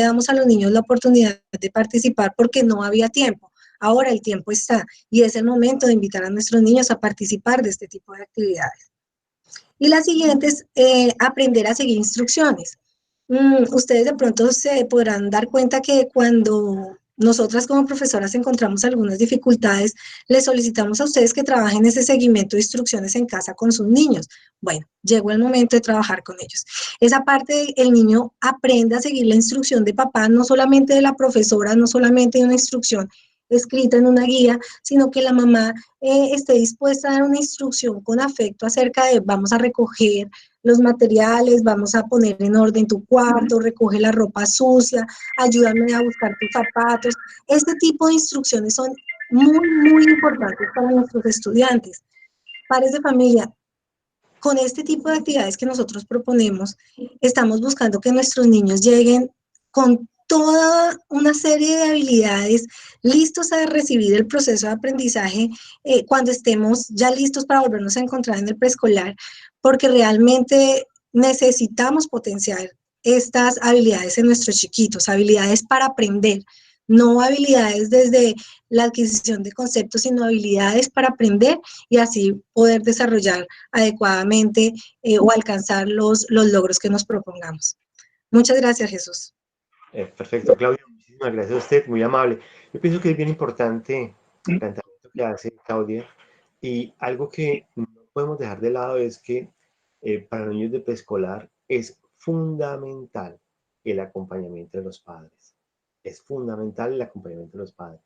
damos a los niños la oportunidad de participar porque no había tiempo. Ahora el tiempo está y es el momento de invitar a nuestros niños a participar de este tipo de actividades. Y la siguiente es aprender a seguir instrucciones. Ustedes de pronto se podrán dar cuenta que cuando nosotras como profesoras encontramos algunas dificultades, les solicitamos a ustedes que trabajen ese seguimiento de instrucciones en casa con sus niños. Bueno, llegó el momento de trabajar con ellos. Esa parte, el niño aprende a seguir la instrucción de papá, no solamente de la profesora, no solamente de una instrucción escrita en una guía, sino que la mamá esté dispuesta a dar una instrucción con afecto acerca de vamos a recoger los materiales, vamos a poner en orden tu cuarto, recoge la ropa sucia, ayúdame a buscar tus zapatos. Este tipo de instrucciones son muy importantes para nuestros estudiantes. Padres de familia, con este tipo de actividades que nosotros proponemos, estamos buscando que nuestros niños lleguen con toda una serie de habilidades listos a recibir el proceso de aprendizaje cuando estemos ya listos para volvernos a encontrar en el preescolar, porque realmente necesitamos potenciar estas habilidades en nuestros chiquitos, habilidades para aprender, no habilidades desde la adquisición de conceptos, sino habilidades para aprender y así poder desarrollar adecuadamente o alcanzar los logros que nos propongamos. Muchas gracias, Jesús. Perfecto, Claudia, muchísimas gracias a usted, muy amable. Yo pienso que es bien importante el planteamiento que hace Claudia, y algo que no podemos dejar de lado es que para los niños de preescolar es fundamental el acompañamiento de los padres. Es fundamental el acompañamiento de los padres.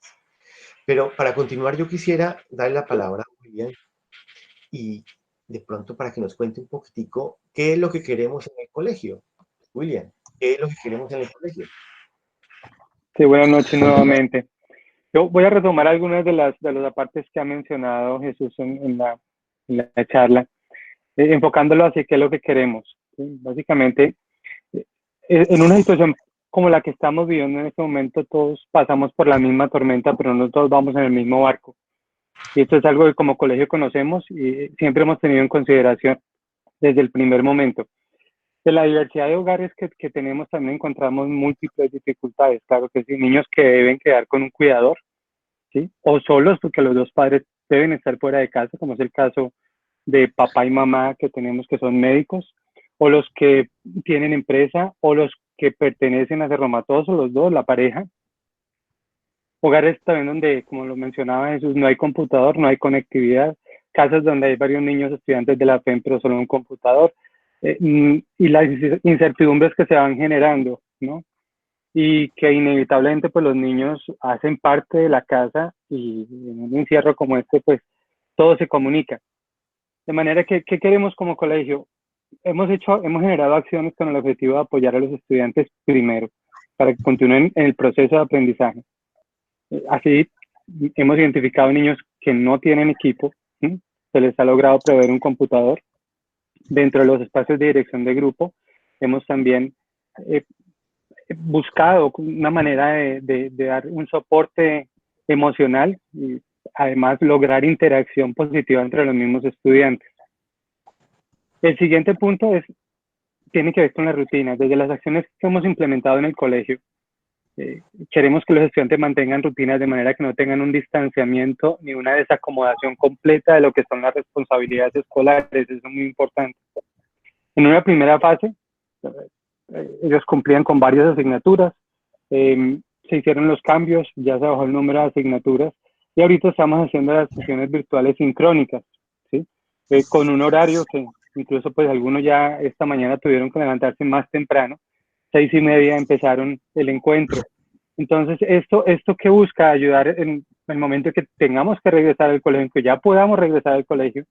Pero para continuar, yo quisiera darle la palabra a William y de pronto para que nos cuente un poquitico qué es lo que queremos en el colegio. William, ¿qué es lo que queremos en el colegio? Sí, buenas noches nuevamente. Yo voy a retomar algunas de las apartes que ha mencionado Jesús en la charla, enfocándolo hacia qué es lo que queremos. ¿Sí? Básicamente, en una situación como la que estamos viviendo en este momento, todos pasamos por la misma tormenta, pero no todos vamos en el mismo barco. Y esto es algo que como colegio conocemos y siempre hemos tenido en consideración desde el primer momento. De la diversidad de hogares que tenemos también encontramos múltiples dificultades. Claro que sí, niños que deben quedar con un cuidador, ¿sí? O solos, porque los dos padres deben estar fuera de casa, como es el caso de papá y mamá que tenemos que son médicos, o los que tienen empresa, o los que pertenecen a Cerromatoso, los dos, la pareja. Hogares también donde, como lo mencionaba Jesús, no hay computador, no hay conectividad. Casas donde hay varios niños estudiantes de la FEM, pero solo un computador. Y las incertidumbres que se van generando, ¿no? Y que inevitablemente pues los niños hacen parte de la casa y en un encierro como este pues todo se comunica. De manera que, ¿qué queremos como colegio? Hemos generado acciones con el objetivo de apoyar a los estudiantes primero, para que continúen en el proceso de aprendizaje. Así, hemos identificado niños que no tienen equipo, ¿sí? Se les ha logrado proveer un computador. Dentro de los espacios de dirección de grupo, hemos también buscado una manera de dar un soporte emocional y además lograr interacción positiva entre los mismos estudiantes. El siguiente punto tiene que ver con las rutinas. Desde las acciones que hemos implementado en el colegio, queremos que los estudiantes mantengan rutinas de manera que no tengan un distanciamiento ni una desacomodación completa de lo que son las responsabilidades escolares. Eso es muy importante. En una primera fase, ellos cumplían con varias asignaturas, se hicieron los cambios, ya se bajó el número de asignaturas y ahorita estamos haciendo las sesiones virtuales sincrónicas, ¿sí? Con un horario que incluso pues algunos ya esta mañana tuvieron que levantarse más temprano, 6:30 empezaron el encuentro. Entonces, esto que busca ayudar en el momento que tengamos que regresar al colegio, que ya podamos regresar al colegio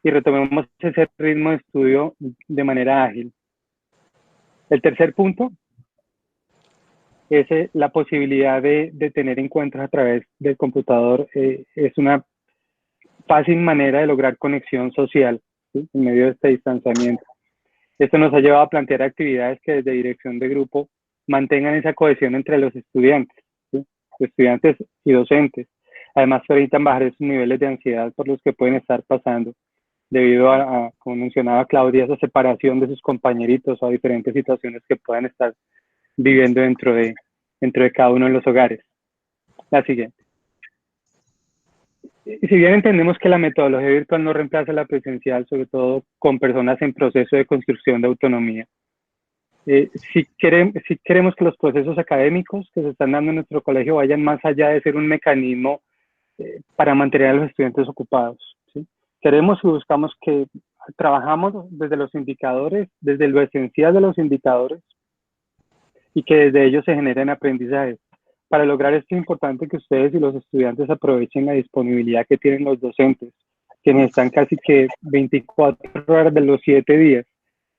y retomemos ese ritmo de estudio de manera ágil. El tercer punto es la posibilidad de tener encuentros a través del computador. Es una fácil manera de lograr conexión social, ¿sí? En medio de este distanciamiento. Esto nos ha llevado a plantear actividades que desde dirección de grupo mantengan esa cohesión entre los estudiantes, ¿sí? Estudiantes y docentes. Además, permitan bajar esos niveles de ansiedad por los que pueden estar pasando debido a, como mencionaba Claudia, esa separación de sus compañeritos o a diferentes situaciones que puedan estar viviendo dentro de cada uno de los hogares. La siguiente. Si bien entendemos que la metodología virtual no reemplaza la presencial, sobre todo con personas en proceso de construcción de autonomía, si queremos que los procesos académicos que se están dando en nuestro colegio vayan más allá de ser un mecanismo para mantener a los estudiantes ocupados, ¿sí? Queremos y buscamos que trabajamos desde los indicadores, desde lo esencial de los indicadores, y que desde ellos se generen aprendizajes. Para lograr esto es importante que ustedes y los estudiantes aprovechen la disponibilidad que tienen los docentes, quienes están casi que 24 horas de los 7 días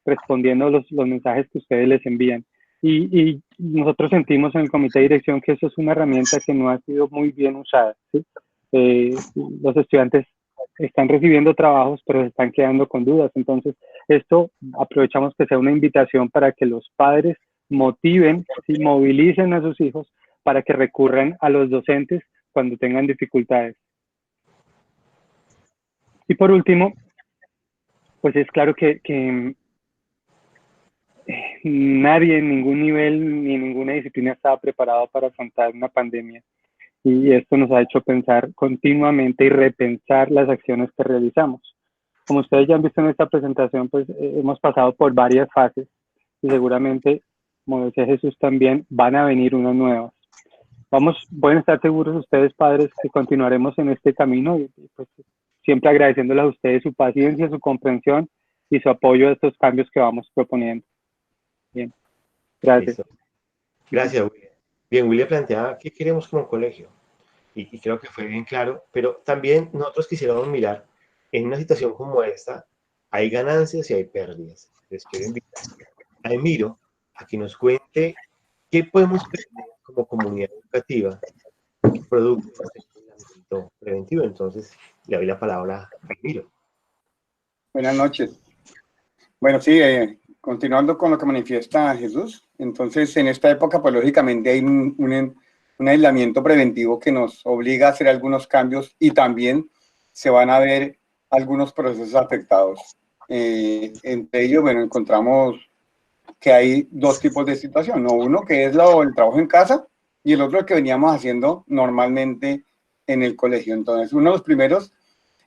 respondiendo los mensajes que ustedes les envían. Y nosotros sentimos en el comité de dirección que eso es una herramienta que no ha sido muy bien usada, ¿sí? Los estudiantes están recibiendo trabajos, pero se están quedando con dudas. Entonces, esto aprovechamos que sea una invitación para que los padres motiven, ¿sí? Movilicen a sus hijos para que recurran a los docentes cuando tengan dificultades. Y por último, pues es claro que nadie en ningún nivel ni en ninguna disciplina estaba preparado para afrontar una pandemia. Y esto nos ha hecho pensar continuamente y repensar las acciones que realizamos. Como ustedes ya han visto en esta presentación, pues hemos pasado por varias fases y seguramente, como decía Jesús también, van a venir unas nuevas. Pueden estar seguros ustedes, padres, que continuaremos en este camino y pues siempre agradeciéndoles a ustedes su paciencia, su comprensión y su apoyo a estos cambios que vamos proponiendo. Bien, gracias. Listo. Gracias, William. Bien, William planteaba qué queremos como colegio y creo que fue bien claro, pero también nosotros quisiéramos mirar en una situación como esta, hay ganancias y hay pérdidas. Les quiero invitar a Emiro a que nos cuente qué podemos perder como comunidad educativa producto de este aislamiento preventivo. Entonces, le doy la palabra a Emiro. Buenas noches. Bueno, sí, continuando con lo que manifiesta Jesús, entonces en esta época, pues lógicamente hay un aislamiento preventivo que nos obliga a hacer algunos cambios y también se van a ver algunos procesos afectados. Entre ellos, bueno, encontramos que hay dos tipos de situación, ¿no? Uno que es el trabajo en casa y el otro que veníamos haciendo normalmente en el colegio. Entonces, uno de los primeros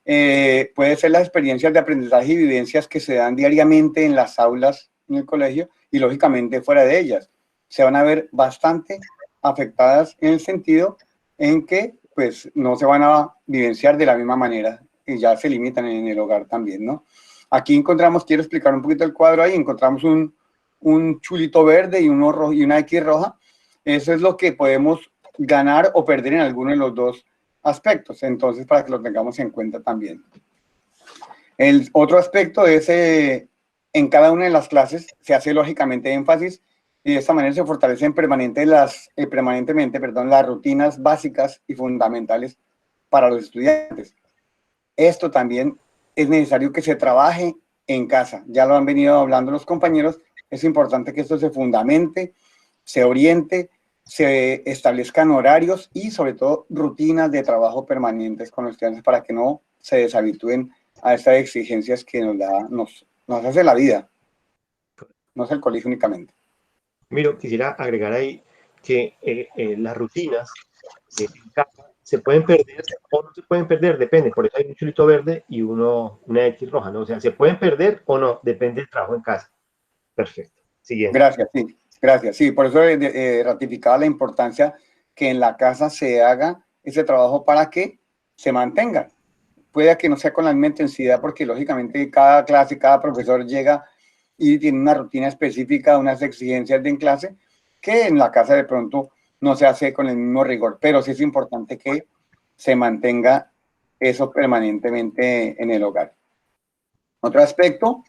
puede ser las experiencias de aprendizaje y vivencias que se dan diariamente en las aulas en el colegio y lógicamente fuera de ellas. Se van a ver bastante afectadas en el sentido en que pues no se van a vivenciar de la misma manera y ya se limitan en el hogar también, ¿no? Aquí encontramos, quiero explicar un poquito el cuadro ahí, encontramos un chulito verde y uno rojo y una X roja. Eso es lo que podemos ganar o perder en alguno de los dos aspectos, entonces para que lo tengamos en cuenta también. El otro aspecto es en cada una de las clases se hace lógicamente énfasis y de esta manera se fortalecen permanentemente las rutinas básicas y fundamentales para los estudiantes. Esto también es necesario que se trabaje en casa, ya lo han venido hablando los compañeros, es importante que esto se fundamente, se oriente, se establezcan horarios y sobre todo rutinas de trabajo permanentes con los estudiantes para que no se deshabitúen a estas exigencias que nos hace la vida, no es el colegio únicamente. Miro, quisiera agregar ahí que las rutinas en casa se pueden perder o no se pueden perder, depende, por eso hay un chulito verde y una X roja, ¿no? O sea, se pueden perder o no, depende del trabajo en casa. Perfecto. Siguiente. Gracias, sí. Gracias, sí, por eso ratificaba la importancia que en la casa se haga ese trabajo para que se mantenga. Puede que no sea con la misma intensidad porque lógicamente cada clase, cada profesor llega y tiene una rutina específica, unas exigencias de en clase que en la casa de pronto no se hace con el mismo rigor, pero sí es importante que se mantenga eso permanentemente en el hogar. Otro aspecto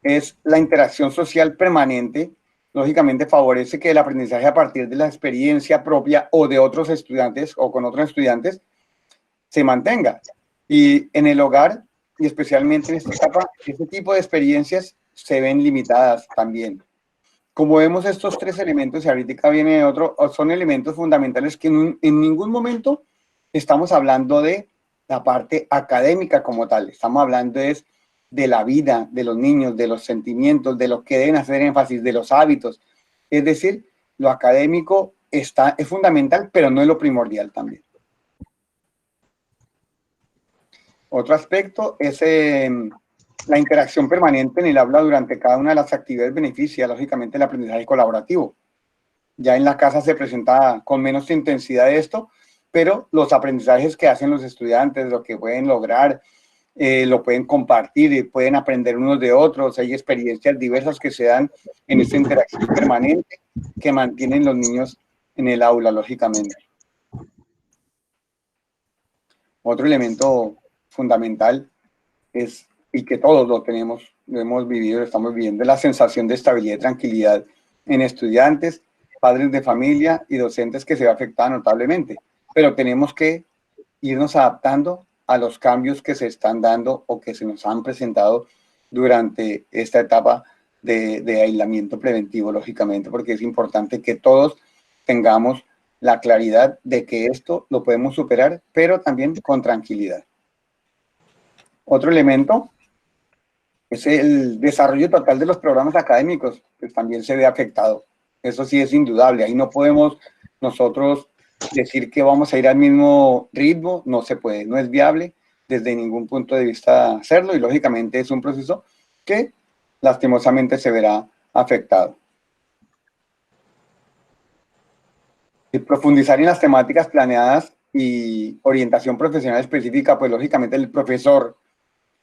es la interacción social permanente. Lógicamente favorece que el aprendizaje a partir de la experiencia propia o de otros estudiantes o con otros estudiantes se mantenga. Y en el hogar, y especialmente en esta etapa, este tipo de experiencias se ven limitadas también. Como vemos, estos tres elementos, y ahorita viene otro, son elementos fundamentales que en ningún momento estamos hablando de la parte académica como tal. Estamos hablando de la vida de los niños, de los sentimientos, de lo que deben hacer énfasis, de los hábitos. Es decir, lo académico es fundamental, pero no es lo primordial también. Otro aspecto es la interacción permanente en el aula durante cada una de las actividades beneficia, lógicamente, el aprendizaje colaborativo. Ya en la casa se presenta con menos intensidad esto, pero los aprendizajes que hacen los estudiantes, lo que pueden lograr, lo pueden compartir y pueden aprender unos de otros. Hay experiencias diversas que se dan en esta interacción permanente que mantienen los niños en el aula, lógicamente. Otro elemento fundamental es, y que todos lo tenemos lo hemos vivido, lo estamos viviendo, la sensación de estabilidad y tranquilidad en estudiantes, padres de familia y docentes que se ve afectada notablemente. Pero tenemos que irnos adaptando a los cambios que se están dando o que se nos han presentado durante esta etapa de aislamiento preventivo, lógicamente, porque es importante que todos tengamos la claridad de que esto lo podemos superar, pero también con tranquilidad. Otro elemento es el desarrollo total de los programas académicos, que también se ve afectado. Eso sí es indudable. Ahí no podemos nosotros decir que vamos a ir al mismo ritmo, no se puede, no es viable desde ningún punto de vista hacerlo y lógicamente es un proceso que lastimosamente se verá afectado. Y profundizar en las temáticas planeadas y orientación profesional específica, pues lógicamente el profesor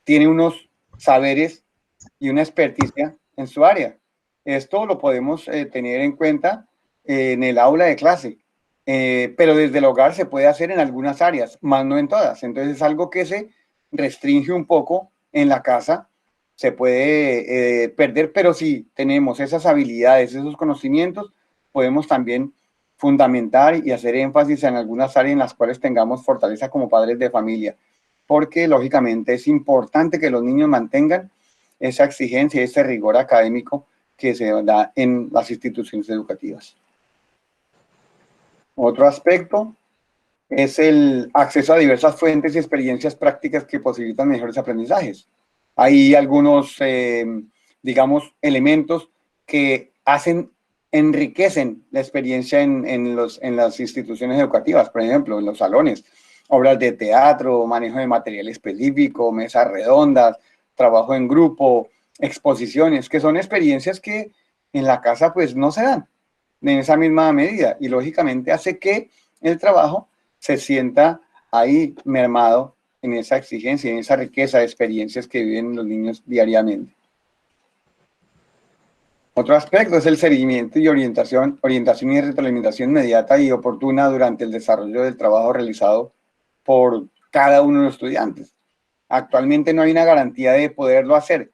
tiene unos saberes y una experticia en su área. Esto lo podemos tener en cuenta en el aula de clase, pero desde el hogar se puede hacer en algunas áreas, más no en todas. Entonces es algo que se restringe un poco en la casa, se puede perder, pero si tenemos esas habilidades, esos conocimientos, podemos también fundamentar y hacer énfasis en algunas áreas en las cuales tengamos fortaleza como padres de familia, porque lógicamente es importante que los niños mantengan esa exigencia, ese rigor académico que se da en las instituciones educativas. Otro aspecto es el acceso a diversas fuentes y experiencias prácticas que posibilitan mejores aprendizajes. Hay algunos, digamos, elementos que enriquecen la experiencia en las instituciones educativas, por ejemplo, en los salones, obras de teatro, manejo de material específico, mesas redondas, trabajo en grupo, exposiciones, que son experiencias que en la casa pues no se dan en esa misma medida y lógicamente hace que el trabajo se sienta ahí mermado en esa exigencia, en esa riqueza de experiencias que viven los niños diariamente. Otro aspecto es el seguimiento y orientación y retroalimentación inmediata y oportuna durante el desarrollo del trabajo realizado por cada uno de los estudiantes. Actualmente no hay una garantía de poderlo hacer,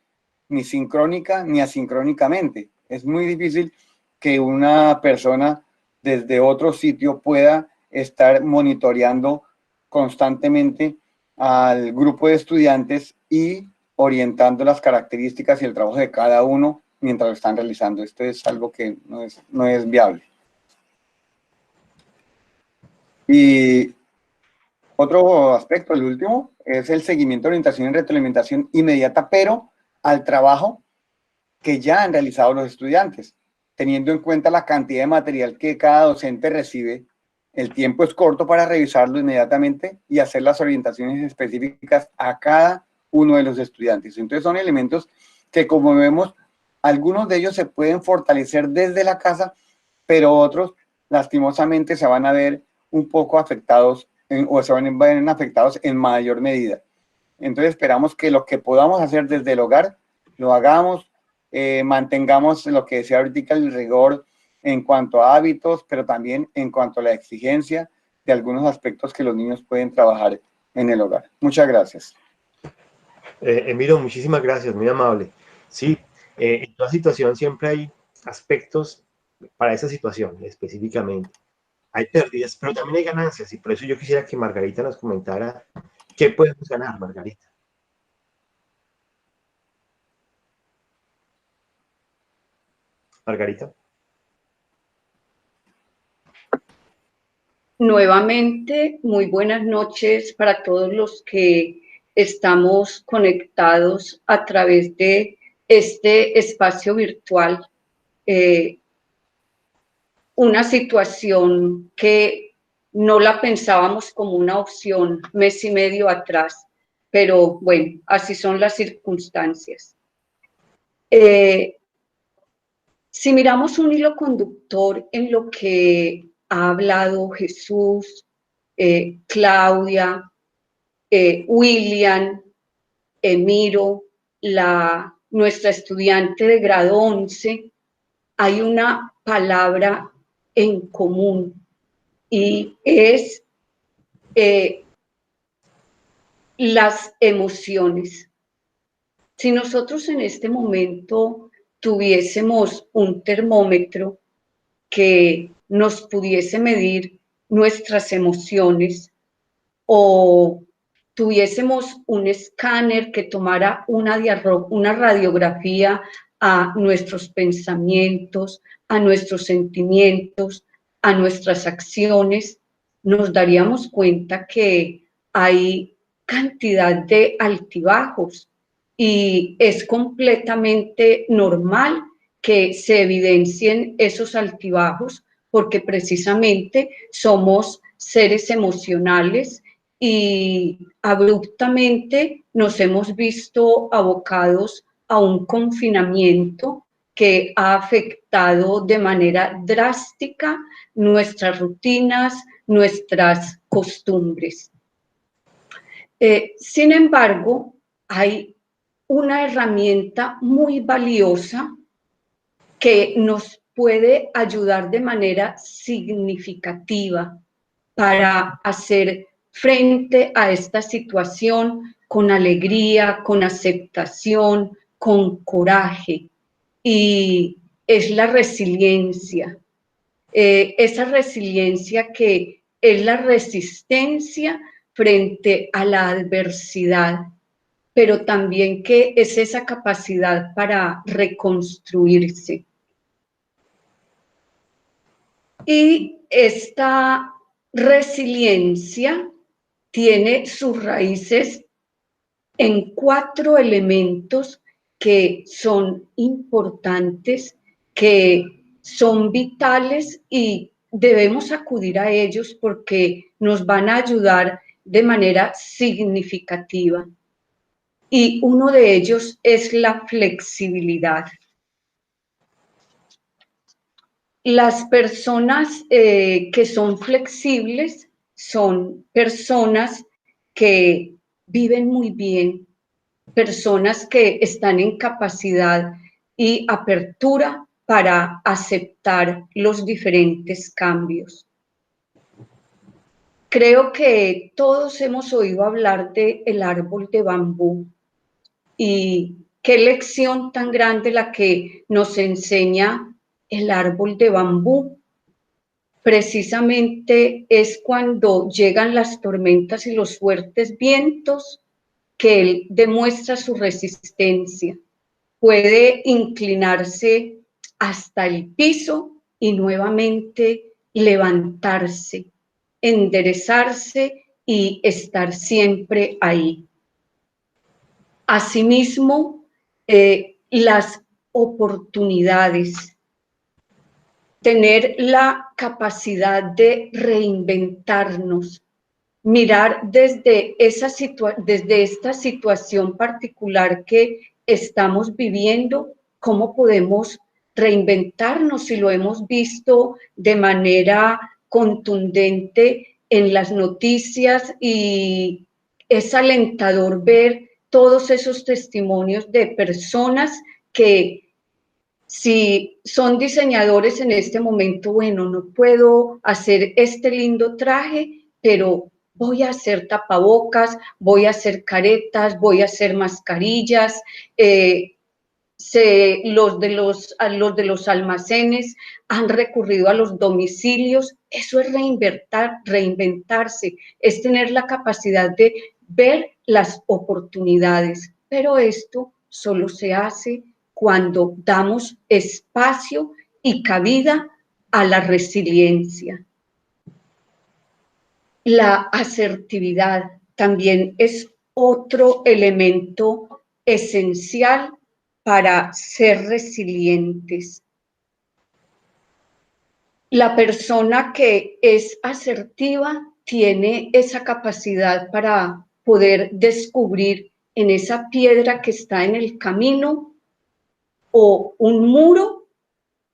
ni sincrónica ni asincrónicamente. Es muy difícil que una persona desde otro sitio pueda estar monitoreando constantemente al grupo de estudiantes y orientando las características y el trabajo de cada uno mientras lo están realizando. Esto es algo que no es viable. Y otro aspecto, el último, es el seguimiento, orientación y retroalimentación inmediata, pero al trabajo que ya han realizado los estudiantes, teniendo en cuenta la cantidad de material que cada docente recibe. El tiempo es corto para revisarlo inmediatamente y hacer las orientaciones específicas a cada uno de los estudiantes. Entonces son elementos que, como vemos, algunos de ellos se pueden fortalecer desde la casa, pero otros lastimosamente se van a ver un poco afectados o se van a ver afectados en mayor medida. Entonces esperamos que lo que podamos hacer desde el hogar lo hagamos, mantengamos lo que decía ahorita, el rigor en cuanto a hábitos, pero también en cuanto a la exigencia de algunos aspectos que los niños pueden trabajar en el hogar. Muchas gracias. Emiro, muchísimas gracias, muy amable. Sí, en toda situación siempre hay aspectos para esa situación específicamente. Hay pérdidas, pero también hay ganancias, y por eso yo quisiera que Margarita nos comentara qué podemos ganar, Margarita. Margarita. Nuevamente, muy buenas noches para todos los que estamos conectados a través de este espacio virtual. Una situación que no la pensábamos como una opción mes y medio atrás, pero bueno, así son las circunstancias. Si miramos un hilo conductor en lo que ha hablado Jesús, Claudia, William, Emiro, nuestra estudiante de grado 11, hay una palabra en común y es las emociones. Si nosotros en este momento tuviésemos un termómetro que nos pudiese medir nuestras emociones, o tuviésemos un escáner que tomara una radiografía a nuestros pensamientos, a nuestros sentimientos, a nuestras acciones, nos daríamos cuenta que hay cantidad de altibajos y es completamente normal que se evidencien esos altibajos porque precisamente somos seres emocionales y abruptamente nos hemos visto abocados a un confinamiento que ha afectado de manera drástica nuestras rutinas, nuestras costumbres. Sin embargo, hay una herramienta muy valiosa que nos puede ayudar de manera significativa para hacer frente a esta situación con alegría, con aceptación, con coraje, y es la resiliencia. Esa resiliencia que es la resistencia frente a la adversidad, pero también que es esa capacidad para reconstruirse. Y esta resiliencia tiene sus raíces en 4 elementos que son importantes, que son vitales y debemos acudir a ellos porque nos van a ayudar de manera significativa. Y uno de ellos es la flexibilidad. Las personas que son flexibles son personas que viven muy bien, personas que están en capacidad y apertura para aceptar los diferentes cambios. Creo que todos hemos oído hablar del árbol de bambú y qué lección tan grande la que nos enseña el árbol de bambú. Precisamente es cuando llegan las tormentas y los fuertes vientos que él demuestra su resistencia. Puede inclinarse hasta el piso y nuevamente levantarse, enderezarse y estar siempre ahí. Asimismo, las oportunidades, tener la capacidad de reinventarnos, mirar desde esta situación particular que estamos viviendo, cómo podemos reinventarnos, y lo hemos visto de manera contundente en las noticias, y es alentador ver todos esos testimonios de personas que, si son diseñadores en este momento, bueno, no puedo hacer este lindo traje, pero voy a hacer tapabocas, voy a hacer caretas, voy a hacer mascarillas. Los de los almacenes han recurrido a los domicilios. Eso es reinventarse, es tener la capacidad de ver las oportunidades, pero esto solo se hace cuando damos espacio y cabida a la resiliencia. La asertividad también es otro elemento esencial para ser resilientes. La persona que es asertiva tiene esa capacidad para poder descubrir en esa piedra que está en el camino o un muro,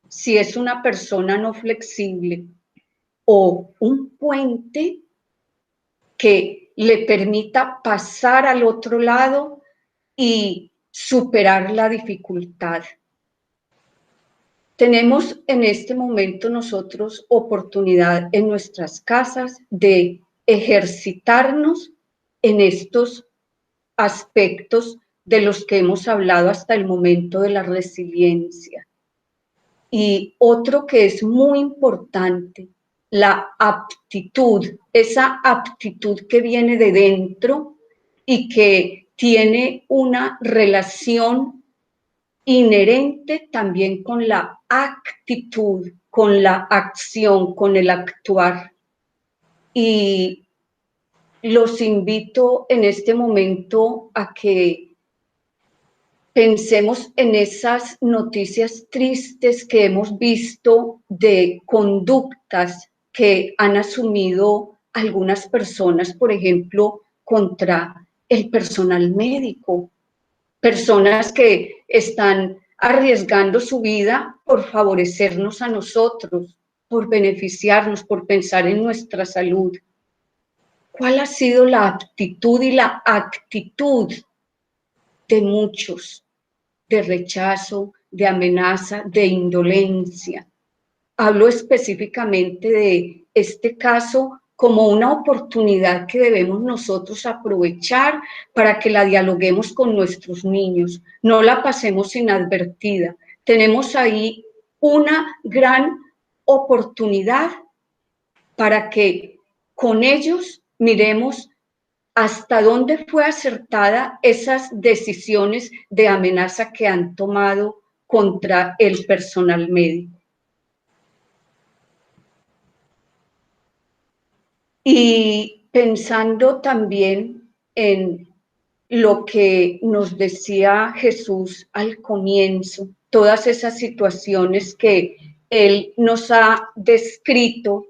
si es una persona no flexible, o un puente que le permita pasar al otro lado y superar la dificultad. Tenemos en este momento nosotros oportunidad en nuestras casas de ejercitarnos en estos aspectos de los que hemos hablado hasta el momento, de la resiliencia. Y otro que es muy importante, la aptitud, esa aptitud que viene de dentro y que tiene una relación inherente también con la actitud, con la acción, con el actuar. Y los invito en este momento a que pensemos en esas noticias tristes que hemos visto de conductas que han asumido algunas personas, por ejemplo, contra el personal médico. Personas que están arriesgando su vida por favorecernos a nosotros, por beneficiarnos, por pensar en nuestra salud. ¿Cuál ha sido la aptitud y la actitud de muchos, de rechazo, de amenaza, de indolencia? Hablo específicamente de este caso como una oportunidad que debemos nosotros aprovechar para que la dialoguemos con nuestros niños, no la pasemos inadvertida. Tenemos ahí una gran oportunidad para que con ellos miremos hasta dónde fue acertada esas decisiones de amenaza que han tomado contra el personal médico. Y pensando también en lo que nos decía Jesús al comienzo, todas esas situaciones que Él nos ha descrito,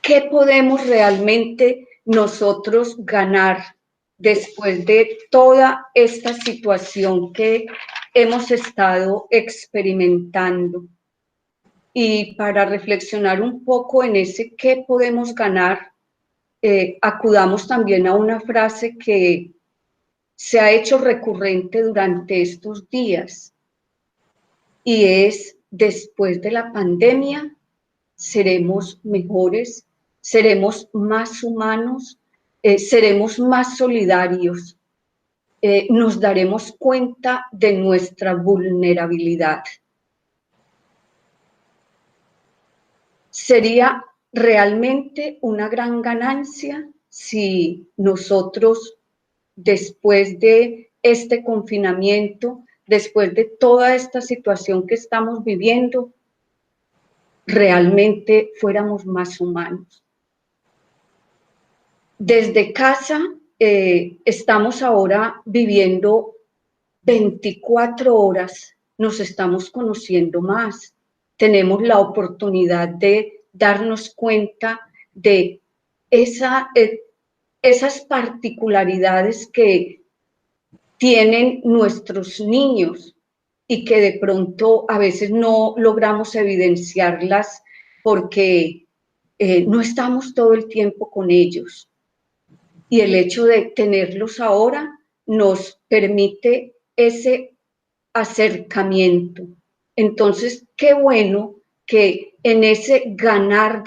¿qué podemos realmente nosotros ganar después de toda esta situación que hemos estado experimentando? Y para reflexionar un poco en ese qué podemos ganar, acudamos también a una frase que se ha hecho recurrente durante estos días, y es: después de la pandemia seremos mejores, seremos más humanos, seremos más solidarios, nos daremos cuenta de nuestra vulnerabilidad. Sería realmente una gran ganancia si nosotros, después de este confinamiento, después de toda esta situación que estamos viviendo, realmente fuéramos más humanos. Desde casa estamos ahora viviendo 24 horas, nos estamos conociendo más. Tenemos la oportunidad de darnos cuenta de esas particularidades que tienen nuestros niños y que de pronto a veces no logramos evidenciarlas porque no estamos todo el tiempo con ellos. Y el hecho de tenerlos ahora nos permite ese acercamiento. Entonces, qué bueno que en ese ganar,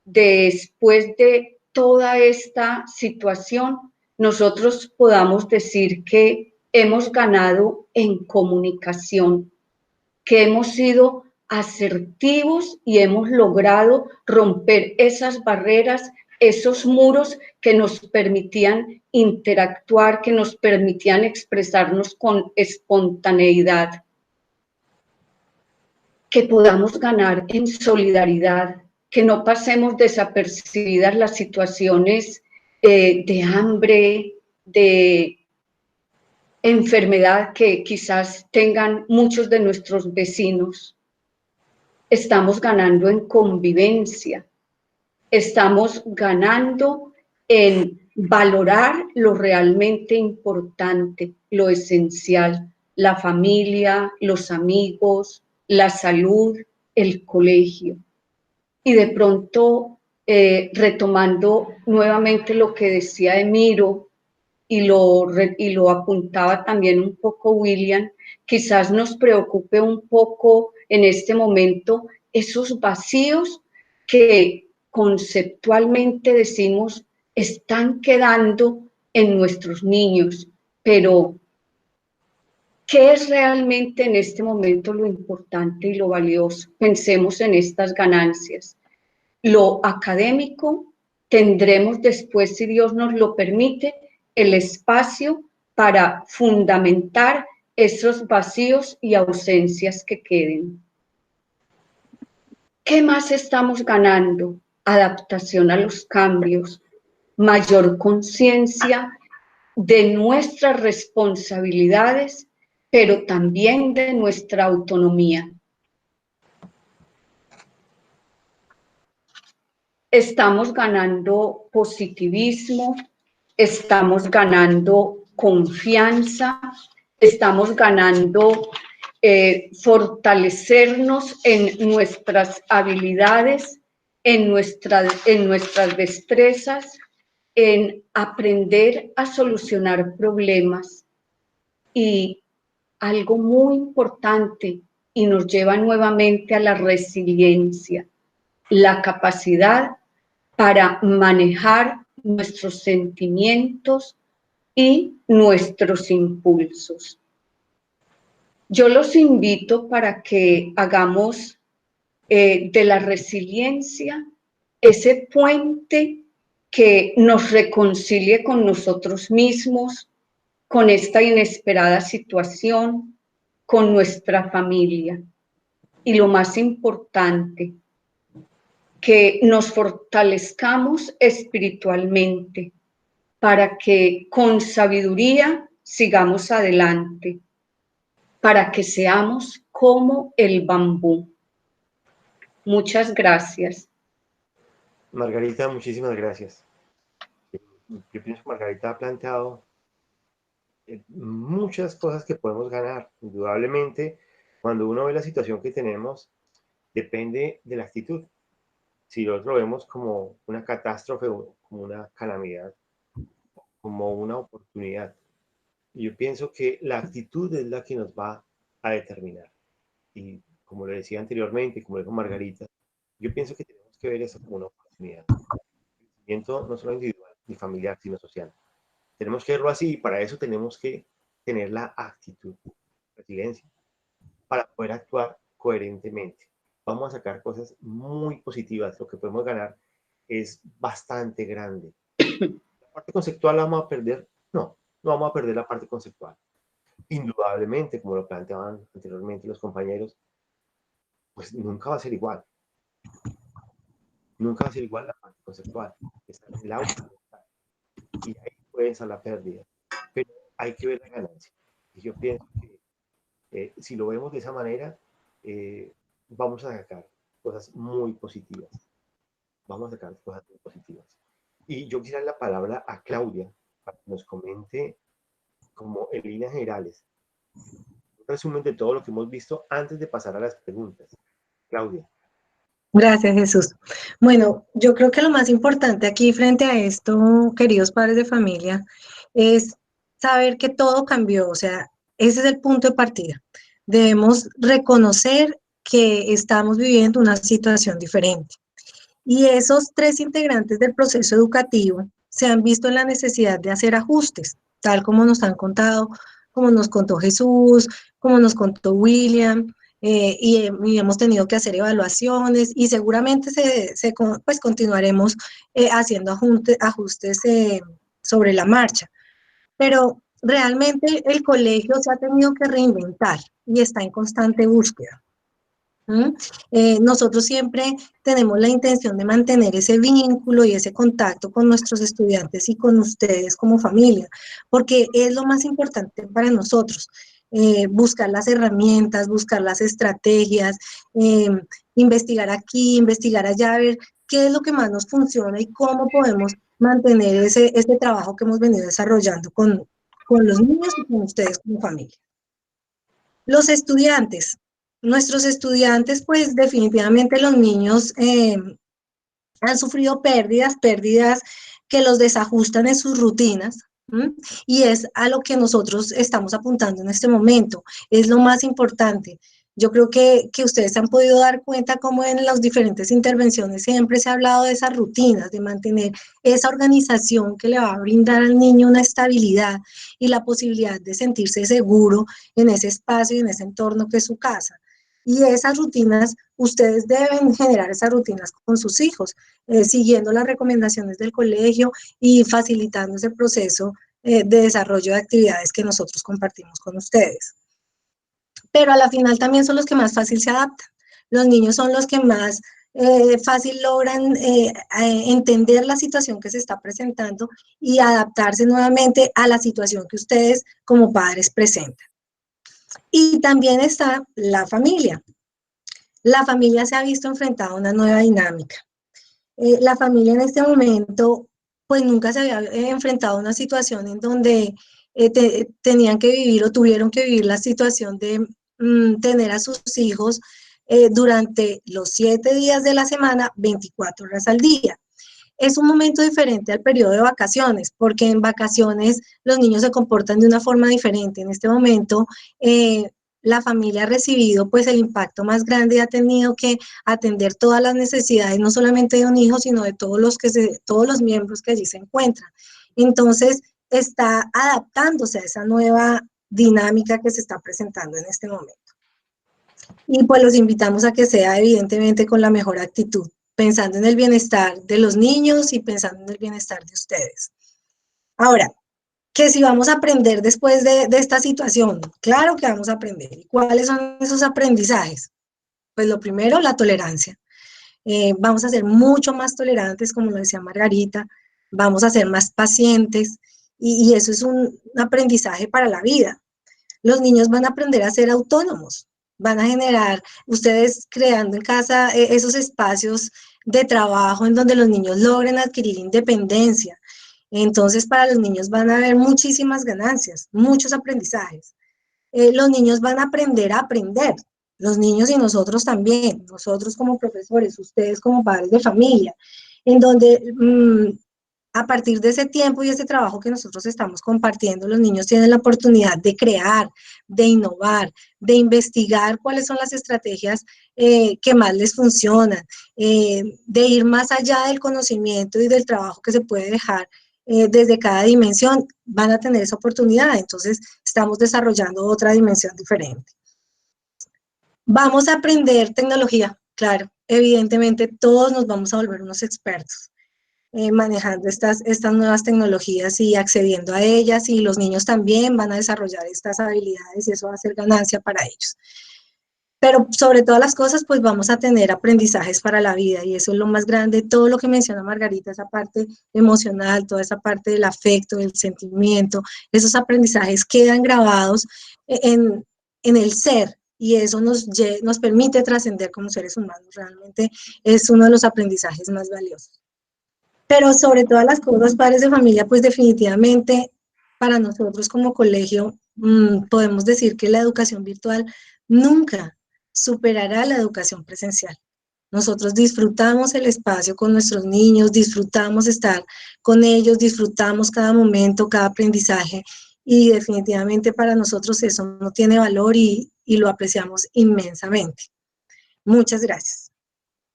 después de toda esta situación, nosotros podamos decir que hemos ganado en comunicación, que hemos sido asertivos y hemos logrado romper esas barreras, esos muros que nos permitían interactuar, que nos permitían expresarnos con espontaneidad. Que podamos ganar en solidaridad, que no pasemos desapercibidas las situaciones de hambre, de enfermedad que quizás tengan muchos de nuestros vecinos. Estamos ganando en convivencia, estamos ganando en valorar lo realmente importante, lo esencial, la familia, los amigos, la salud, el colegio. Y de pronto, retomando nuevamente lo que decía Emiro, y lo apuntaba también un poco William, quizás nos preocupe un poco en este momento esos vacíos que conceptualmente decimos están quedando en nuestros niños, pero ¿qué es realmente en este momento lo importante y lo valioso? Pensemos en estas ganancias. Lo académico, tendremos después, si Dios nos lo permite, el espacio para fundamentar esos vacíos y ausencias que queden. ¿Qué más estamos ganando? Adaptación a los cambios, mayor conciencia de nuestras responsabilidades, pero también de nuestra autonomía. Estamos ganando positivismo, estamos ganando confianza, estamos ganando fortalecernos en nuestras habilidades, en nuestras destrezas, en aprender a solucionar problemas. Y algo muy importante, y nos lleva nuevamente a la resiliencia, la capacidad para manejar nuestros sentimientos y nuestros impulsos. Yo los invito para que hagamos de la resiliencia ese puente que nos reconcilie con nosotros mismos, con esta inesperada situación, con nuestra familia. Y lo más importante, que nos fortalezcamos espiritualmente para que con sabiduría sigamos adelante, para que seamos como el bambú. Muchas gracias. Margarita, muchísimas gracias. Yo pienso que Margarita ha planteado muchas cosas que podemos ganar. Indudablemente, cuando uno ve la situación que tenemos, depende de la actitud. Si nosotros lo vemos como una catástrofe, como una calamidad, como una oportunidad, yo pienso que la actitud es la que nos va a determinar. Y como le decía anteriormente, como dijo Margarita, yo pienso que tenemos que ver eso como una oportunidad. El crecimiento no solo individual ni familiar, sino social. Tenemos que verlo así y para eso tenemos que tener la actitud, resiliencia, para poder actuar coherentemente. Vamos a sacar cosas muy positivas. Lo que podemos ganar es bastante grande. ¿La parte conceptual la vamos a perder? No, no vamos a perder la parte conceptual. Indudablemente, como lo planteaban anteriormente los compañeros, pues nunca va a ser igual. Nunca va a ser igual la parte conceptual. Está en el auto. Y ahí puede estar la pérdida. Pero hay que ver la ganancia. Y yo pienso que si lo vemos de esa manera, vamos a sacar cosas muy positivas. Vamos a sacar cosas muy positivas. Y yo quisiera la palabra a Claudia para que nos comente, como en líneas generales, un resumen de todo lo que hemos visto antes de pasar a las preguntas. Claudia. Gracias, Jesús. Bueno, yo creo que lo más importante aquí frente a esto, queridos padres de familia, es saber que todo cambió. O sea, ese es el punto de partida. Debemos reconocer que estamos viviendo una situación diferente. Y esos tres integrantes del proceso educativo se han visto en la necesidad de hacer ajustes, tal como nos han contado, como nos contó Jesús, como nos contó William, y hemos tenido que hacer evaluaciones y seguramente pues continuaremos haciendo ajustes sobre la marcha. Pero realmente el colegio se ha tenido que reinventar y está en constante búsqueda. Nosotros siempre tenemos la intención de mantener ese vínculo y ese contacto con nuestros estudiantes y con ustedes como familia, porque es lo más importante para nosotros, buscar las herramientas, buscar las estrategias, investigar aquí, investigar allá, ver qué es lo que más nos funciona y cómo podemos mantener ese trabajo que hemos venido desarrollando con los niños y con ustedes como familia. Los estudiantes. Nuestros estudiantes, pues definitivamente los niños han sufrido pérdidas que los desajustan en sus rutinas, y es a lo que nosotros estamos apuntando en este momento. Es lo más importante. Yo creo que ustedes se han podido dar cuenta cómo en las diferentes intervenciones siempre se ha hablado de esas rutinas, de mantener esa organización que le va a brindar al niño una estabilidad y la posibilidad de sentirse seguro en ese espacio y en ese entorno que es su casa. Y esas rutinas, ustedes deben generar esas rutinas con sus hijos, siguiendo las recomendaciones del colegio y facilitando ese proceso de desarrollo de actividades que nosotros compartimos con ustedes. Pero a la final también son los que más fácil se adaptan. Los niños son los que más fácil logran entender la situación que se está presentando y adaptarse nuevamente a la situación que ustedes como padres presentan. Y también está la familia. La familia se ha visto enfrentada a una nueva dinámica. La familia en este momento, pues nunca se había enfrentado a una situación en donde tenían que vivir o tuvieron que vivir la situación de tener a sus hijos durante los 7 días de la semana, 24 horas al día. Es un momento diferente al periodo de vacaciones, porque en vacaciones los niños se comportan de una forma diferente. En este momento, la familia ha recibido pues el impacto más grande y ha tenido que atender todas las necesidades, no solamente de un hijo, sino de todos los miembros que allí se encuentran. Entonces, está adaptándose a esa nueva dinámica que se está presentando en este momento. Y pues los invitamos a que sea evidentemente con la mejor actitud, pensando en el bienestar de los niños y pensando en el bienestar de ustedes. Ahora, que si vamos a aprender después de esta situación, claro que vamos a aprender. ¿Y cuáles son esos aprendizajes? Pues lo primero, la tolerancia. Vamos a ser mucho más tolerantes, como lo decía Margarita, vamos a ser más pacientes y eso es un aprendizaje para la vida. Los niños van a aprender a ser autónomos, van a generar, ustedes creando en casa esos espacios de trabajo en donde los niños logren adquirir independencia. Entonces, para los niños van a haber muchísimas ganancias, muchos aprendizajes. Los niños van a aprender, los niños y nosotros también, nosotros como profesores, ustedes como padres de familia, en donde a partir de ese tiempo y ese trabajo que nosotros estamos compartiendo, los niños tienen la oportunidad de crear, de innovar, de investigar cuáles son las estrategias que más les funcionan, de ir más allá del conocimiento y del trabajo que se puede dejar desde cada dimensión, van a tener esa oportunidad. Entonces, estamos desarrollando otra dimensión diferente. Vamos a aprender tecnología, claro, evidentemente todos nos vamos a volver unos expertos. Manejando estas nuevas tecnologías y accediendo a ellas, y los niños también van a desarrollar estas habilidades y eso va a ser ganancia para ellos. Pero sobre todas las cosas, pues vamos a tener aprendizajes para la vida y eso es lo más grande, todo lo que menciona Margarita, esa parte emocional, toda esa parte del afecto, del sentimiento, esos aprendizajes quedan grabados en el ser y eso nos permite trascender como seres humanos, realmente es uno de los aprendizajes más valiosos. Pero sobre todas las cosas, padres de familia, pues definitivamente para nosotros como colegio podemos decir que la educación virtual nunca superará la educación presencial. Nosotros disfrutamos el espacio con nuestros niños, disfrutamos estar con ellos, disfrutamos cada momento, cada aprendizaje y definitivamente para nosotros eso no tiene valor y lo apreciamos inmensamente. Muchas gracias.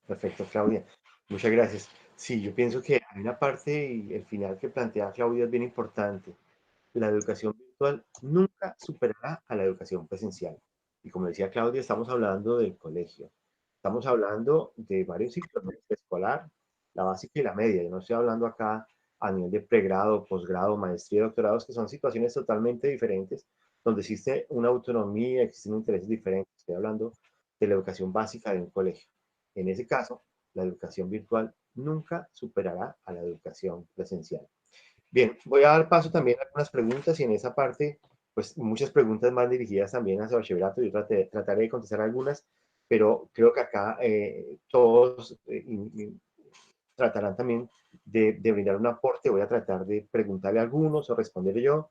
Perfecto, Claudia. Muchas gracias. Sí, yo pienso que hay una parte y el final que plantea Claudia es bien importante. La educación virtual nunca superará a la educación presencial. Y como decía Claudia, estamos hablando del colegio. Estamos hablando de varios ciclos, ¿no? Escolar, la básica y la media. Yo no estoy hablando acá a nivel de pregrado, posgrado, maestría, doctorados, que son situaciones totalmente diferentes, donde existe una autonomía, existen intereses diferentes. Estoy hablando de la educación básica de un colegio. En ese caso, la educación virtual nunca superará a la educación presencial. Bien, voy a dar paso también a algunas preguntas y en esa parte, pues muchas preguntas más dirigidas también hacia bachillerato. Yo trataré de contestar algunas, pero creo que acá todos tratarán también de brindar un aporte. Voy a tratar de preguntarle a algunos o responder yo,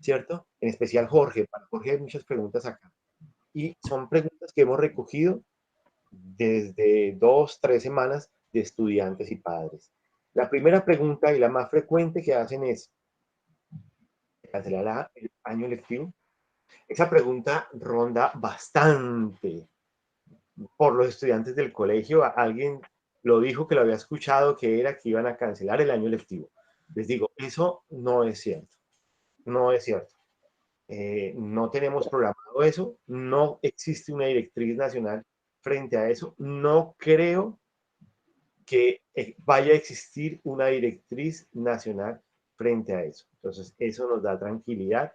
¿cierto? En especial Jorge. Para Jorge hay muchas preguntas acá. Y son preguntas que hemos recogido desde 2, 3 semanas de estudiantes y padres. La primera pregunta y la más frecuente que hacen es: ¿cancelará el año lectivo? Esa pregunta ronda bastante por los estudiantes del colegio. Alguien lo dijo que lo había escuchado, que era que iban a cancelar el año lectivo. Les digo, eso no es cierto. No es cierto. No tenemos programado eso. No existe una directriz nacional frente a eso. No creo que vaya a existir una directriz nacional frente a eso. Entonces, eso nos da tranquilidad.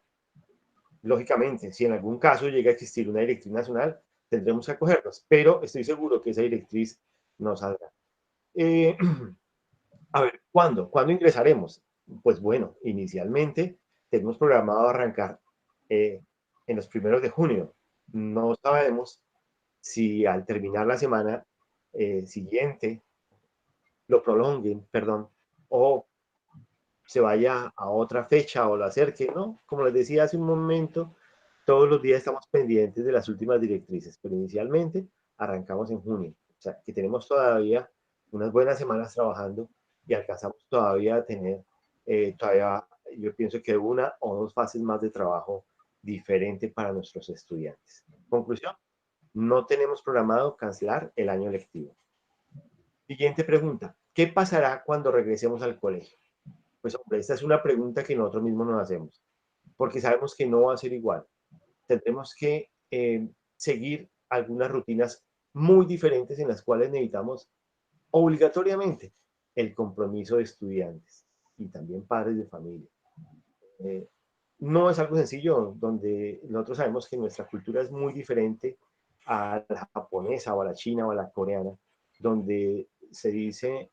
Lógicamente, si en algún caso llega a existir una directriz nacional, tendremos que acogernos, pero estoy seguro que esa directriz no saldrá. A ver, ¿cuándo? ¿Cuándo ingresaremos? Pues bueno, inicialmente tenemos programado arrancar en los primeros de junio. No sabemos si al terminar la semana siguiente lo prolonguen, perdón, o se vaya a otra fecha o lo acerque, ¿no? Como les decía hace un momento, todos los días estamos pendientes de las últimas directrices, pero inicialmente arrancamos en junio, o sea, que tenemos todavía unas buenas semanas trabajando y alcanzamos todavía a tener, yo pienso que una o dos fases más de trabajo diferente para nuestros estudiantes. Conclusión, no tenemos programado cancelar el año lectivo. Siguiente pregunta, ¿qué pasará cuando regresemos al colegio? Pues hombre, esta es una pregunta que nosotros mismos nos hacemos, porque sabemos que no va a ser igual. Tendremos que seguir algunas rutinas muy diferentes en las cuales necesitamos obligatoriamente el compromiso de estudiantes y también padres de familia. No es algo sencillo, donde nosotros sabemos que nuestra cultura es muy diferente a la japonesa o a la china o a la coreana, donde se dice,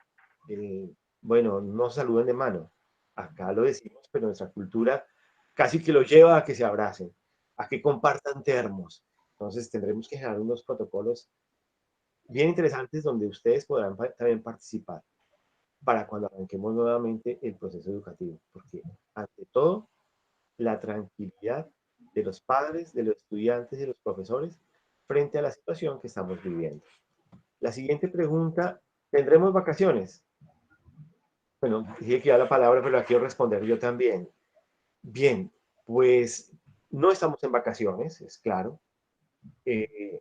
bueno, no se saluden de mano. Acá lo decimos, pero nuestra cultura casi que lo lleva a que se abracen, a que compartan termos. Entonces tendremos que generar unos protocolos bien interesantes donde ustedes podrán también participar para cuando arranquemos nuevamente el proceso educativo, porque ante todo, la tranquilidad de los padres, de los estudiantes y de los profesores frente a la situación que estamos viviendo. La siguiente pregunta, ¿tendremos vacaciones? Bueno, dije que iba la palabra, pero la quiero responder yo también. Bien, pues no estamos en vacaciones, es claro. Si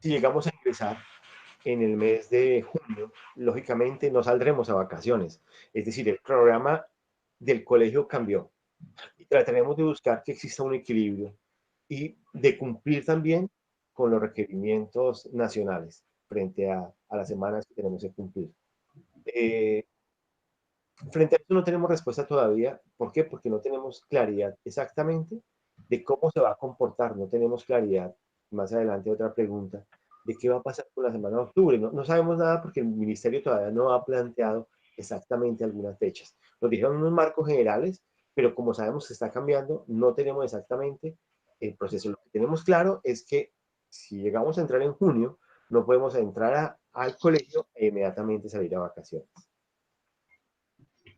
llegamos a ingresar en el mes de junio, lógicamente no saldremos a vacaciones. Es decir, el programa del colegio cambió. Y trataremos de buscar que exista un equilibrio y de cumplir también con los requerimientos nacionales frente a las semanas que tenemos que cumplir. Frente a eso no tenemos respuesta todavía. ¿Por qué? Porque no tenemos claridad exactamente de cómo se va a comportar. No tenemos claridad. Más adelante otra pregunta de qué va a pasar con la semana de octubre. No sabemos nada porque el ministerio todavía no ha planteado exactamente algunas fechas. Nos dijeron unos marcos generales, pero como sabemos que está cambiando, no tenemos exactamente el proceso. Lo que tenemos claro es que si llegamos a entrar en junio, no podemos entrar al colegio e inmediatamente salir a vacaciones.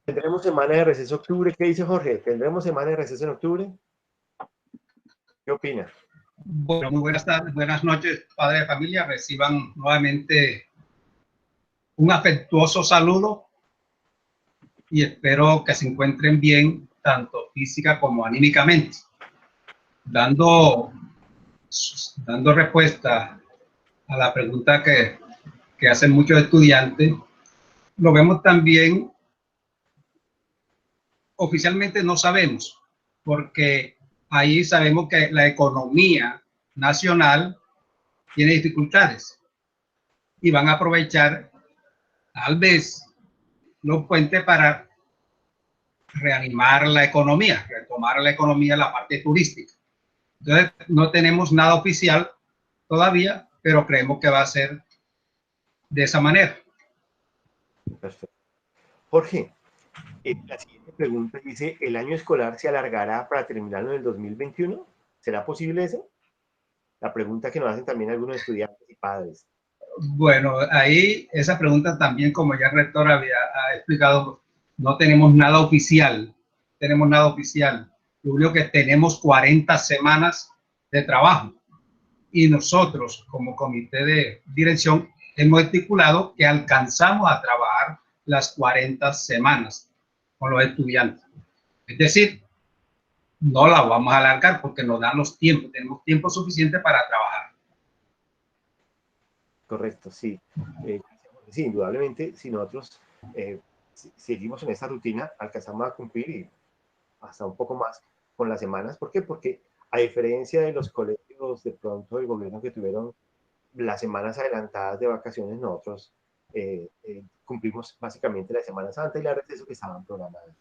¿Tendremos semana de receso en octubre? ¿Qué dice Jorge? ¿Tendremos semana de receso en octubre? ¿Qué opina? Bueno, muy buenas tardes, buenas noches, padres de familia. Reciban nuevamente un afectuoso saludo y espero que se encuentren bien, tanto física como anímicamente. Dando respuesta a la pregunta que hacen muchos estudiantes, lo vemos también. Oficialmente no sabemos, porque ahí sabemos que la economía nacional tiene dificultades y van a aprovechar tal vez los puentes para reanimar la economía, retomar la economía, la parte turística. Entonces, no tenemos nada oficial todavía, pero creemos que va a ser de esa manera. Perfecto. Jorge, la siguiente pregunta dice, ¿el año escolar se alargará para terminarlo en el 2021? ¿Será posible eso? La pregunta que nos hacen también algunos estudiantes y padres. Bueno, ahí esa pregunta también, como ya el rector ha explicado, no tenemos nada oficial. Lo único que tenemos 40 semanas de trabajo. Y nosotros, como comité de dirección, hemos estipulado que alcanzamos a trabajar las 40 semanas con los estudiantes. Es decir, no la vamos a alargar porque nos dan los tiempos, tenemos tiempo suficiente para trabajar. Correcto, sí. Sí, indudablemente, si nosotros seguimos en esta rutina, alcanzamos a cumplir y hasta un poco más con las semanas. ¿Por qué? Porque a diferencia de los colegios de pronto del gobierno que tuvieron las semanas adelantadas de vacaciones, nosotros cumplimos básicamente las semanas antes y las receso que estaban programadas.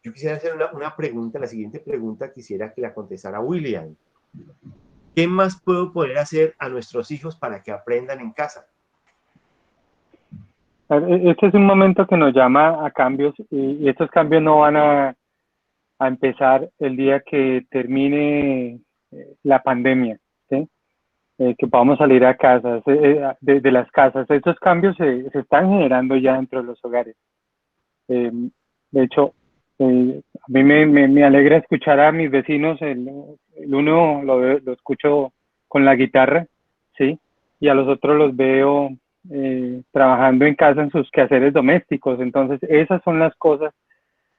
Yo quisiera hacer una pregunta, la siguiente pregunta quisiera que la contestara William. ¿Qué más puedo poder hacer a nuestros hijos para que aprendan en casa? Este es un momento que nos llama a cambios y estos cambios no van a empezar el día que termine la pandemia, ¿sí? Que podamos salir a casa, de las casas. Estos cambios se están generando ya dentro de los hogares. De hecho, a mí me alegra escuchar a mis vecinos. El uno lo escucho con la guitarra, ¿sí? Y a los otros los veo trabajando en casa en sus quehaceres domésticos. Entonces, esas son las cosas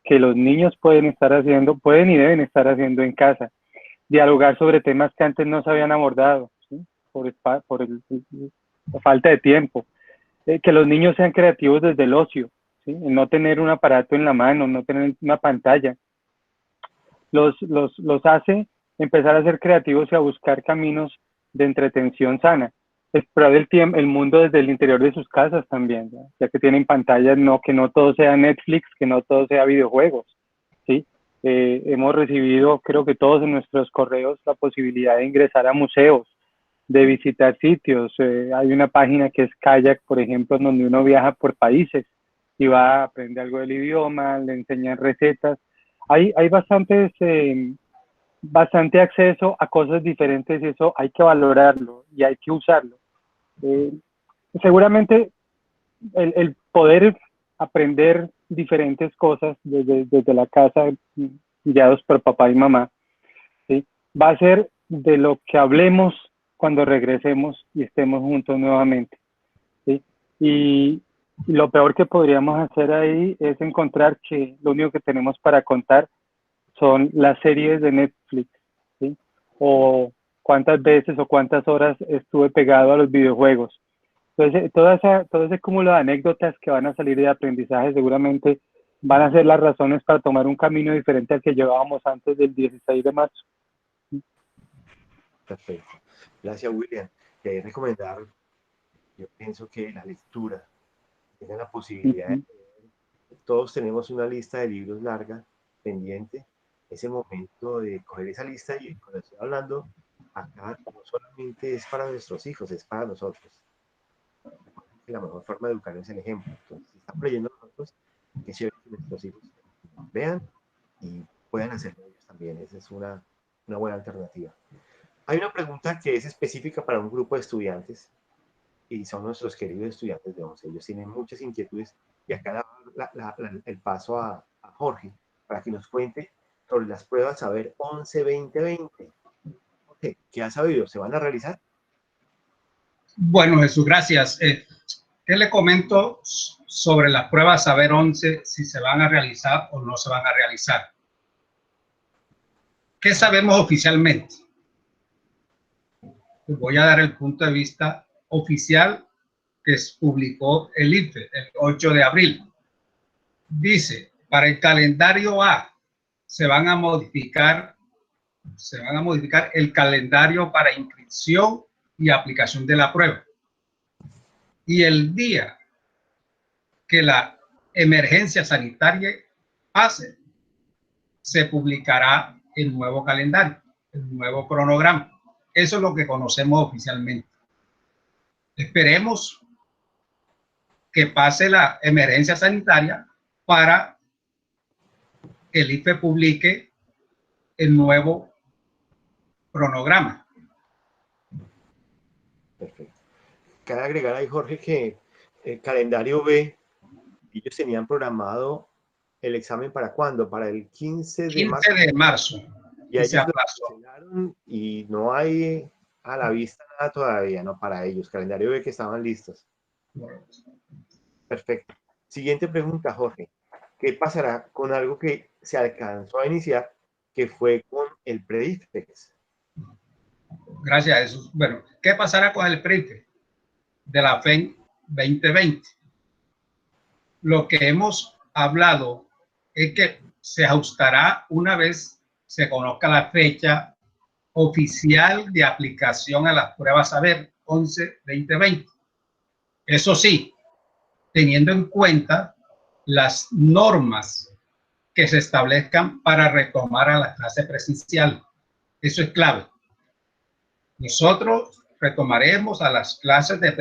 que los niños pueden estar haciendo, pueden y deben estar haciendo en casa. Dialogar sobre temas que antes no se habían abordado, ¿sí? por la falta de tiempo. Que los niños sean creativos desde el ocio, ¿sí? No tener un aparato en la mano, no tener una pantalla. Los hace empezar a ser creativos y a buscar caminos de entretención sana. Explorar el mundo desde el interior de sus casas también, ya que tienen pantallas, que no todo sea Netflix, que no todo sea videojuegos, ¿sí? Hemos recibido, creo que todos en nuestros correos, la posibilidad de ingresar a museos, de visitar sitios. Hay una página que es Kayak, por ejemplo, donde uno viaja por países y va a aprender algo del idioma, le enseñan recetas. Hay bastante acceso a cosas diferentes y eso hay que valorarlo y hay que usarlo. Seguramente el poder aprender diferentes cosas desde la casa, guiados por papá y mamá, ¿sí? Va a ser de lo que hablemos cuando regresemos y estemos juntos nuevamente, ¿sí? Y lo peor que podríamos hacer ahí es encontrar que lo único que tenemos para contar son las series de Netflix, ¿sí? O cuántas veces o cuántas horas estuve pegado a los videojuegos. Entonces, todo ese cúmulo de anécdotas que van a salir de aprendizaje seguramente van a ser las razones para tomar un camino diferente al que llevábamos antes del 16 de marzo. Perfecto. Gracias, William. Te recomendar, yo pienso que la lectura, tiene la posibilidad de leer. Todos tenemos una lista de libros larga, pendiente. Es el momento de coger esa lista y cuando estoy hablando, acá no solamente es para nuestros hijos, es para nosotros. La mejor forma de educar es el ejemplo. Entonces, si estamos leyendo nosotros, que chévere que nuestros hijos vean y puedan hacerlo ellos también. Esa es una buena alternativa. Hay una pregunta que es específica para un grupo de estudiantes y son nuestros queridos estudiantes de 11. Ellos tienen muchas inquietudes y acá el paso a Jorge para que nos cuente sobre las pruebas Saber 11-2020. Okay, ¿qué ha sabido? ¿Se van a realizar? Bueno, Jesús, gracias. ¿Qué le comento sobre las pruebas Saber 11, si se van a realizar o no se van a realizar? ¿Qué sabemos oficialmente? Les voy a dar el punto de vista oficial que publicó el IFE el 8 de abril. Dice, para el calendario A se van a modificar el calendario para inscripción y aplicación de la prueba. Y el día que la emergencia sanitaria pase, se publicará el nuevo calendario, el nuevo cronograma. Eso es lo que conocemos oficialmente. Esperemos que pase la emergencia sanitaria para que el IFE publique el nuevo cronograma. Perfecto. Cabe agregar ahí, Jorge, que el calendario B, ellos tenían programado el examen ¿para cuándo? Para el 15 de marzo. Y ellos lo cancelaron y no hay a la vista nada todavía, ¿no? Para ellos, calendario B que estaban listos. Perfecto. Siguiente pregunta, Jorge. ¿Qué pasará con algo que se alcanzó a iniciar, que fue con el PREDIFEX. Gracias a eso. Bueno, ¿qué pasará con el PREDIFEX de la FEN 2020? Lo que hemos hablado es que se ajustará una vez se conozca la fecha oficial de aplicación a las pruebas saber 11-2020. Eso sí, teniendo en cuenta las normas que se establezcan para retomar a la clase presencial. Eso es clave. Nosotros retomaremos a las clases de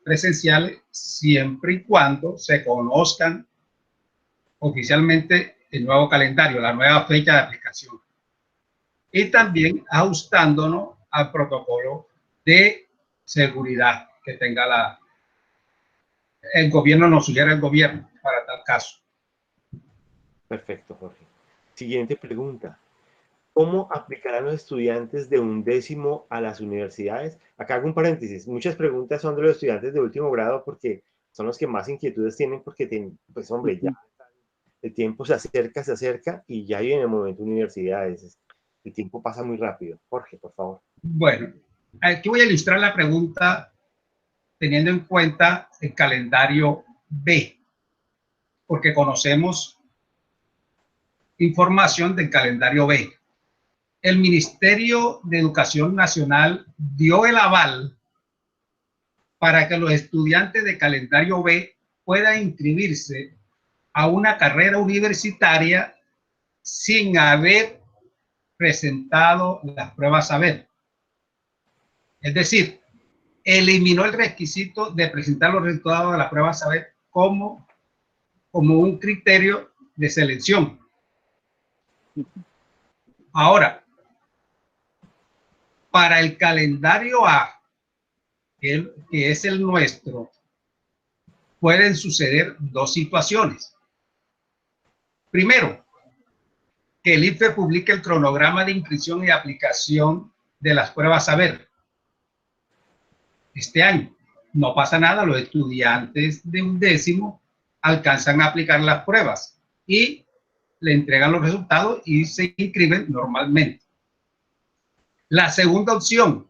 presenciales siempre y cuando se conozcan oficialmente el nuevo calendario, la nueva fecha de aplicación. Y también ajustándonos al protocolo de seguridad que tenga el gobierno, nos sugiere el gobierno para tal caso. Perfecto, Jorge. Siguiente pregunta. ¿Cómo aplicarán los estudiantes de 11º a las universidades? Acá hago un paréntesis. Muchas preguntas son de los estudiantes de último grado porque son los que más inquietudes tienen porque, pues hombre, ya el tiempo se acerca y ya viene el momento de universidades. El tiempo pasa muy rápido. Jorge, por favor. Bueno, aquí voy a ilustrar la pregunta teniendo en cuenta el calendario B, porque conocemos información del calendario B. El Ministerio de Educación Nacional dio el aval para que los estudiantes de calendario B puedan inscribirse a una carrera universitaria sin haber presentado las pruebas saber. Es decir, eliminó el requisito de presentar los resultados de la prueba saber como un criterio de selección. Ahora, para el calendario A, que es el nuestro, pueden suceder dos situaciones. Primero, que el IFE publique el cronograma de inscripción y aplicación de las pruebas saber este año. No pasa nada, los estudiantes de 11º alcanzan a aplicar las pruebas y le entregan los resultados y se inscriben normalmente. La segunda opción,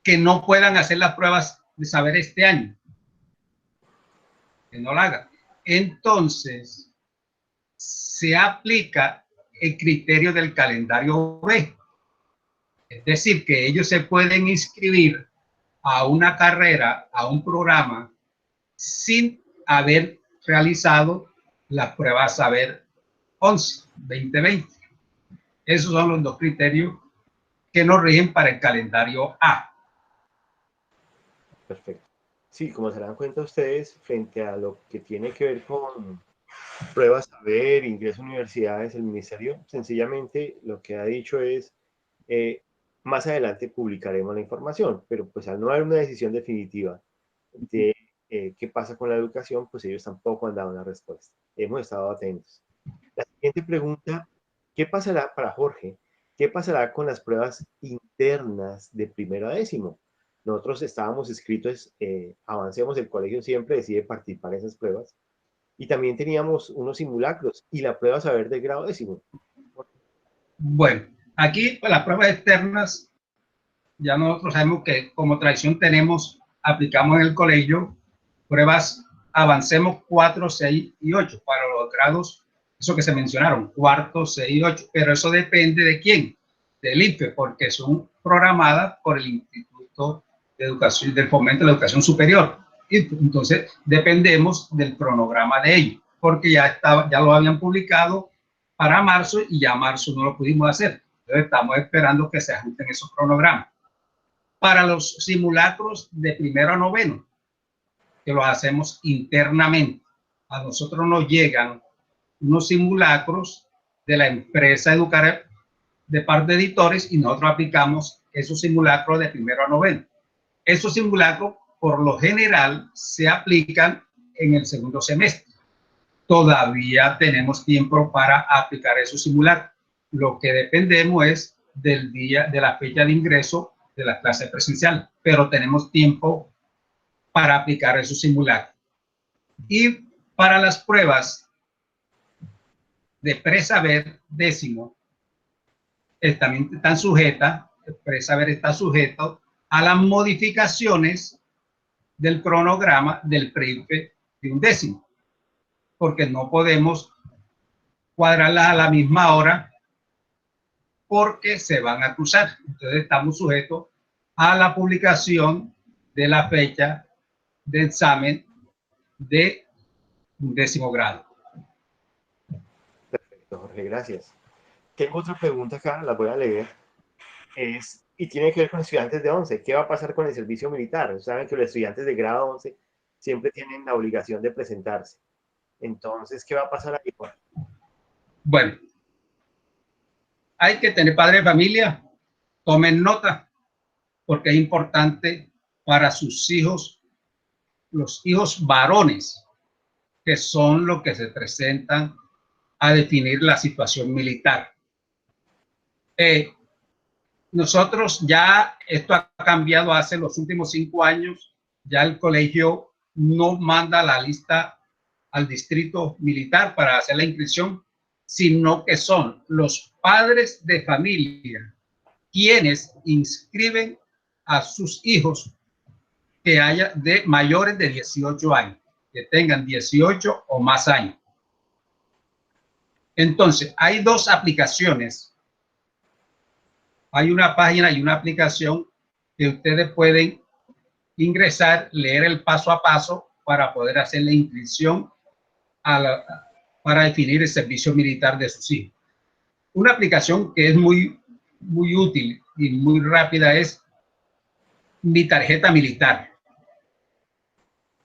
que no puedan hacer las pruebas de saber este año, que no la hagan. Entonces, se aplica el criterio del calendario B. Es decir, que ellos se pueden inscribir a una carrera, a un programa, sin haber realizado las pruebas saber 11-2020. Esos son los dos criterios que nos rigen para el calendario A. Perfecto. Sí, como se dan cuenta ustedes, frente a lo que tiene que ver con pruebas saber, ingreso a universidades, el ministerio sencillamente lo que ha dicho es más adelante publicaremos la información, pero pues al no haber una decisión definitiva de qué pasa con la educación, pues ellos tampoco han dado una respuesta. Hemos estado atentos. La siguiente pregunta, ¿qué pasará para Jorge? ¿Qué pasará con las pruebas internas de primero a décimo? Nosotros estábamos inscritos, Avancemos, el colegio siempre decide participar en esas pruebas, y también teníamos unos simulacros y la prueba saber de grado décimo. Bueno, aquí pues, las pruebas externas, ya nosotros sabemos que como tradición aplicamos en el colegio pruebas Avancemos 4, 6 y 8 para los grados, eso que se mencionaron, cuarto, 6 y 8, pero eso depende de quién, del IFE, porque son programadas por el Instituto de Educación, del Fomento de la Educación Superior. Y entonces dependemos del cronograma de ellos, porque ya lo habían publicado para marzo y ya marzo no lo pudimos hacer. Entonces estamos esperando que se ajusten esos cronogramas. Para los simulacros de primero a noveno, que los hacemos internamente, a nosotros nos llegan unos simulacros de la empresa Educar de parte de editores y nosotros aplicamos esos simulacros de primero a noveno. Esos simulacros, por lo general, se aplican en el segundo semestre. Todavía tenemos tiempo para aplicar esos simulacros. Lo que dependemos es del día, de la fecha de ingreso de la clase presencial, pero tenemos tiempo para aplicar esos simulacros. Y para las pruebas de presaber décimo también están sujetas, el presaber está sujeto a las modificaciones del cronograma del PREIFE de undécimo, porque no podemos cuadrarlas a la misma hora porque se van a cruzar. Entonces estamos sujetos a la publicación de la fecha de examen de undécimo grado. Perfecto, Jorge, gracias. Tengo otra pregunta acá, la voy a leer. Y tiene que ver con estudiantes de 11. ¿Qué va a pasar con el servicio militar? Saben que los estudiantes de grado 11 siempre tienen la obligación de presentarse. Entonces, ¿qué va a pasar ahí? Bueno, hay que tener padre de familia, tomen nota, porque es importante para sus hijos, los hijos varones, que son los que se presentan a definir la situación militar. Nosotros ya, esto ha cambiado hace los últimos 5 años, ya el colegio no manda la lista al distrito militar para hacer la inscripción, sino que son los padres de familia quienes inscriben a sus hijos que haya de mayores de 18 años, que tengan 18 o más años. Entonces, hay 2 aplicaciones. Hay una página y una aplicación que ustedes pueden ingresar, leer el paso a paso para poder hacer la inscripción para definir el servicio militar de sus hijos. Una aplicación que es muy útil y muy rápida es Mi Tarjeta Militar.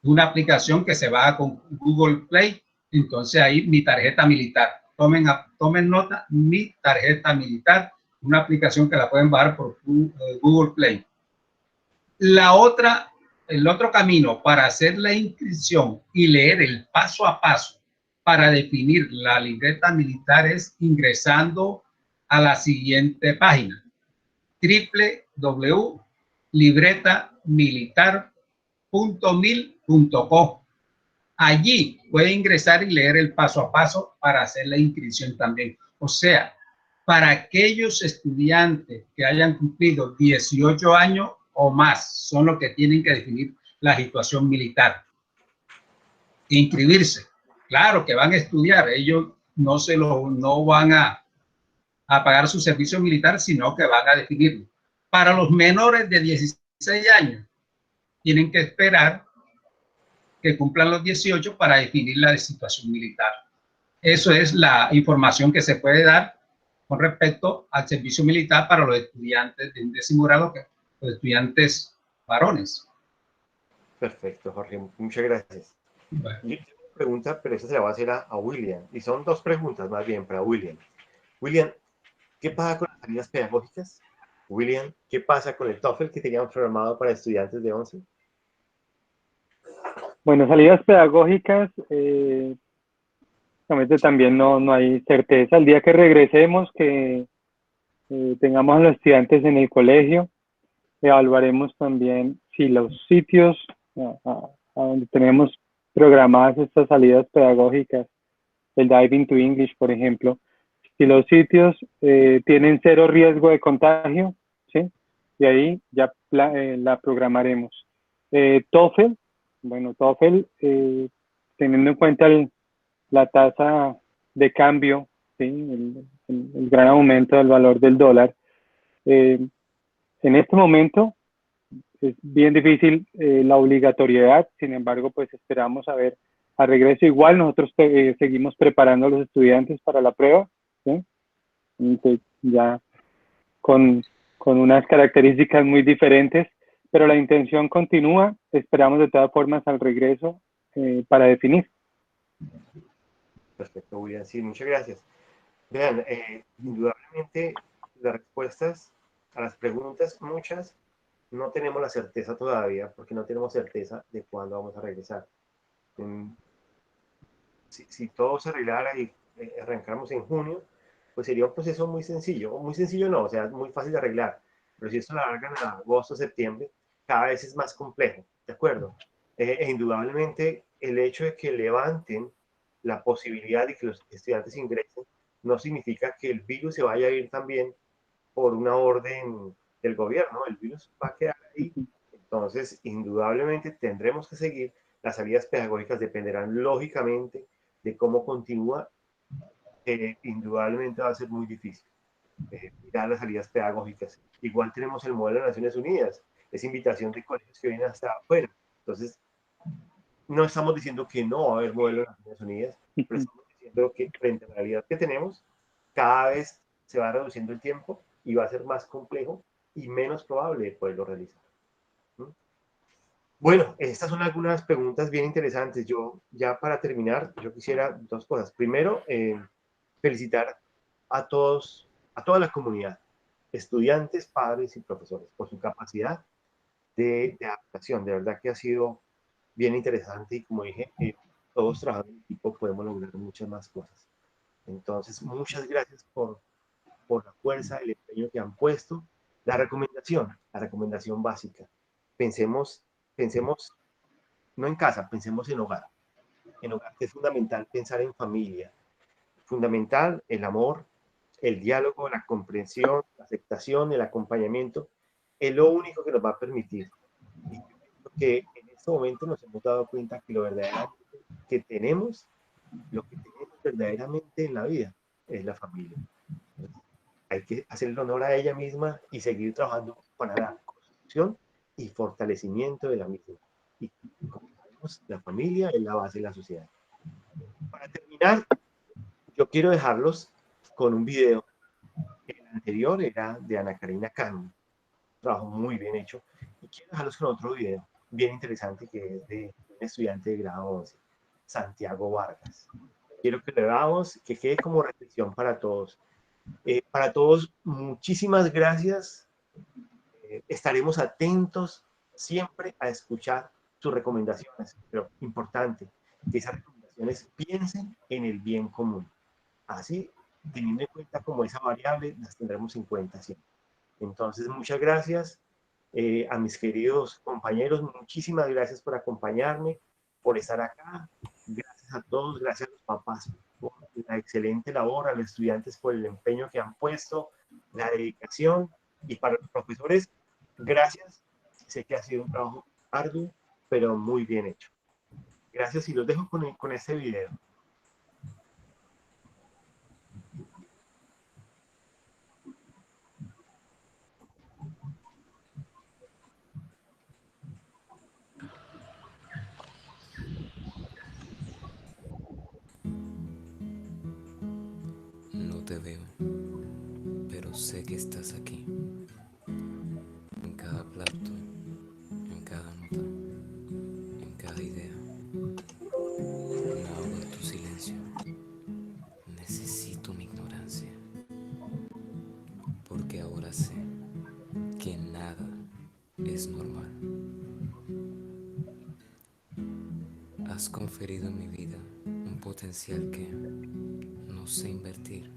Una aplicación que se va con Google Play, entonces ahí Mi Tarjeta Militar. Tomen nota, Mi Tarjeta Militar, una aplicación que la pueden bajar por Google Play. El otro camino para hacer la inscripción y leer el paso a paso para definir la libreta militar es ingresando a la siguiente página: www.libretamilitar.mil.co. Allí puede ingresar y leer el paso a paso para hacer la inscripción también. O sea, para aquellos estudiantes que hayan cumplido 18 años o más, son los que tienen que definir la situación militar. Inscribirse. Claro que van a estudiar, ellos no van a pagar su servicio militar, sino que van a definirlo. Para los menores de 16 años, tienen que esperar que cumplan los 18 para definir la situación militar. Eso es la información que se puede dar con respecto al servicio militar para los estudiantes de undécimo grado, los estudiantes varones. Perfecto, Jorge, muchas gracias. Bueno. Yo tengo una pregunta, pero esta se la voy a hacer a William, y son 2 preguntas más bien para William. William, ¿qué pasa con las salidas pedagógicas? William, ¿qué pasa con el TOEFL que teníamos programado para estudiantes de 11? Bueno, salidas pedagógicas, también no hay certeza. El día que regresemos, que tengamos a los estudiantes en el colegio, evaluaremos también si los sitios a donde tenemos programadas estas salidas pedagógicas, el Dive into English, por ejemplo, si los sitios tienen 0 riesgo de contagio, ¿sí? Y ahí ya la programaremos. TOEFL, bueno, TOEFL, teniendo en cuenta la tasa de cambio, ¿sí? el gran aumento del valor del dólar, en este momento es bien difícil la obligatoriedad. Sin embargo, pues esperamos a ver al regreso. Igual nosotros seguimos preparando a los estudiantes para la prueba, ¿sí? Entonces, ya con unas características muy diferentes, pero la intención continúa. Esperamos de todas formas al regreso para definir. Perfecto, William. Sí, muchas gracias. Vean, indudablemente las respuestas a las preguntas, muchas, no tenemos la certeza todavía, porque no tenemos certeza de cuándo vamos a regresar. Si todo se arreglara y arrancáramos en junio, pues sería un proceso muy sencillo no, o sea, muy fácil de arreglar, pero si esto lo alargan a agosto, septiembre, cada vez es más complejo, ¿de acuerdo? Indudablemente el hecho de que levanten la posibilidad de que los estudiantes ingresen, no significa que el virus se vaya a ir también por una orden del gobierno. El virus va a quedar ahí. Entonces, indudablemente tendremos que seguir. Las salidas pedagógicas dependerán lógicamente de cómo continúa. Indudablemente va a ser muy difícil mirar las salidas pedagógicas. Igual tenemos el modelo de Naciones Unidas, es invitación de colegios que vienen hasta afuera. Entonces, no estamos diciendo que no va a haber modelo de Naciones Unidas, pero estamos diciendo que frente a la realidad que tenemos, cada vez se va reduciendo el tiempo y va a ser más complejo y menos probable poderlo realizar. Bueno, estas son algunas preguntas bien interesantes. Yo, ya para terminar, yo quisiera dos cosas. Primero, felicitar a todos, a toda la comunidad, estudiantes, padres y profesores, por su capacidad de adaptación. De verdad que ha sido bien interesante y como dije, todos trabajando en equipo podemos lograr muchas más cosas. Entonces, muchas gracias por la fuerza, el empeño que han puesto. La recomendación básica. Pensemos no en casa, pensemos en hogar. En hogar es fundamental pensar en familia. Fundamental el amor, el diálogo, la comprensión, la aceptación, el acompañamiento. Es lo único que nos va a permitir. Y yo creo que en este momento nos hemos dado cuenta que lo verdaderamente que tenemos, lo que tenemos verdaderamente en la vida es la familia. Entonces, hay que hacerle honor a ella misma y seguir trabajando para la construcción y fortalecimiento de la misma. Y como sabemos, la familia es la base de la sociedad. Para terminar, yo quiero dejarlos con un video. El anterior era de Ana Karina Cano, un trabajo muy bien hecho. Y quiero dejarlos con otro video bien interesante que es de un estudiante de grado 11, Santiago Vargas. Quiero que lo veamos, que quede como reflexión para todos. Para todos, muchísimas gracias. Estaremos atentos siempre a escuchar sus recomendaciones, pero importante, que esas recomendaciones piensen en el bien común. Así, teniendo en cuenta como esa variable, las tendremos en cuenta siempre. Entonces, muchas gracias a mis queridos compañeros, muchísimas gracias por acompañarme, por estar acá. Gracias a todos, gracias a los papás por la excelente labor, a los estudiantes por el empeño que han puesto, la dedicación, y para los profesores, gracias. Sé que ha sido un trabajo arduo, pero muy bien hecho. Gracias y los dejo con este video. No te veo, pero sé que estás aquí. En cada plato, en cada nota, en cada idea. Me ahogo en tu silencio. Necesito mi ignorancia. Porque ahora sé que nada es normal. Has conferido en mi vida un potencial que no sé invertir,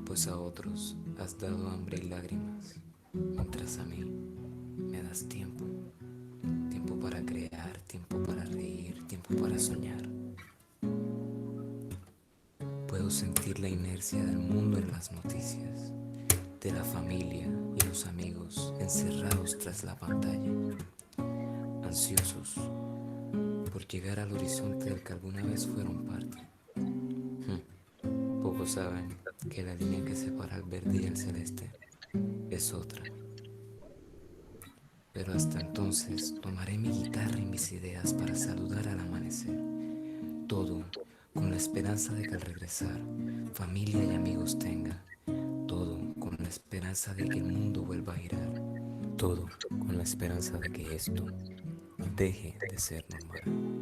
pues a otros has dado hambre y lágrimas, mientras a mí me das tiempo, tiempo para crear, tiempo para reír, tiempo para soñar. Puedo sentir la inercia del mundo en las noticias, de la familia y los amigos encerrados tras la pantalla, ansiosos por llegar al horizonte del que alguna vez fueron parte. Pocos saben que la línea que separa el verde y el celeste es otra. Pero hasta entonces tomaré mi guitarra y mis ideas para saludar al amanecer. Todo con la esperanza de que al regresar familia y amigos tenga. Todo con la esperanza de que el mundo vuelva a girar. Todo con la esperanza de que esto deje de ser normal.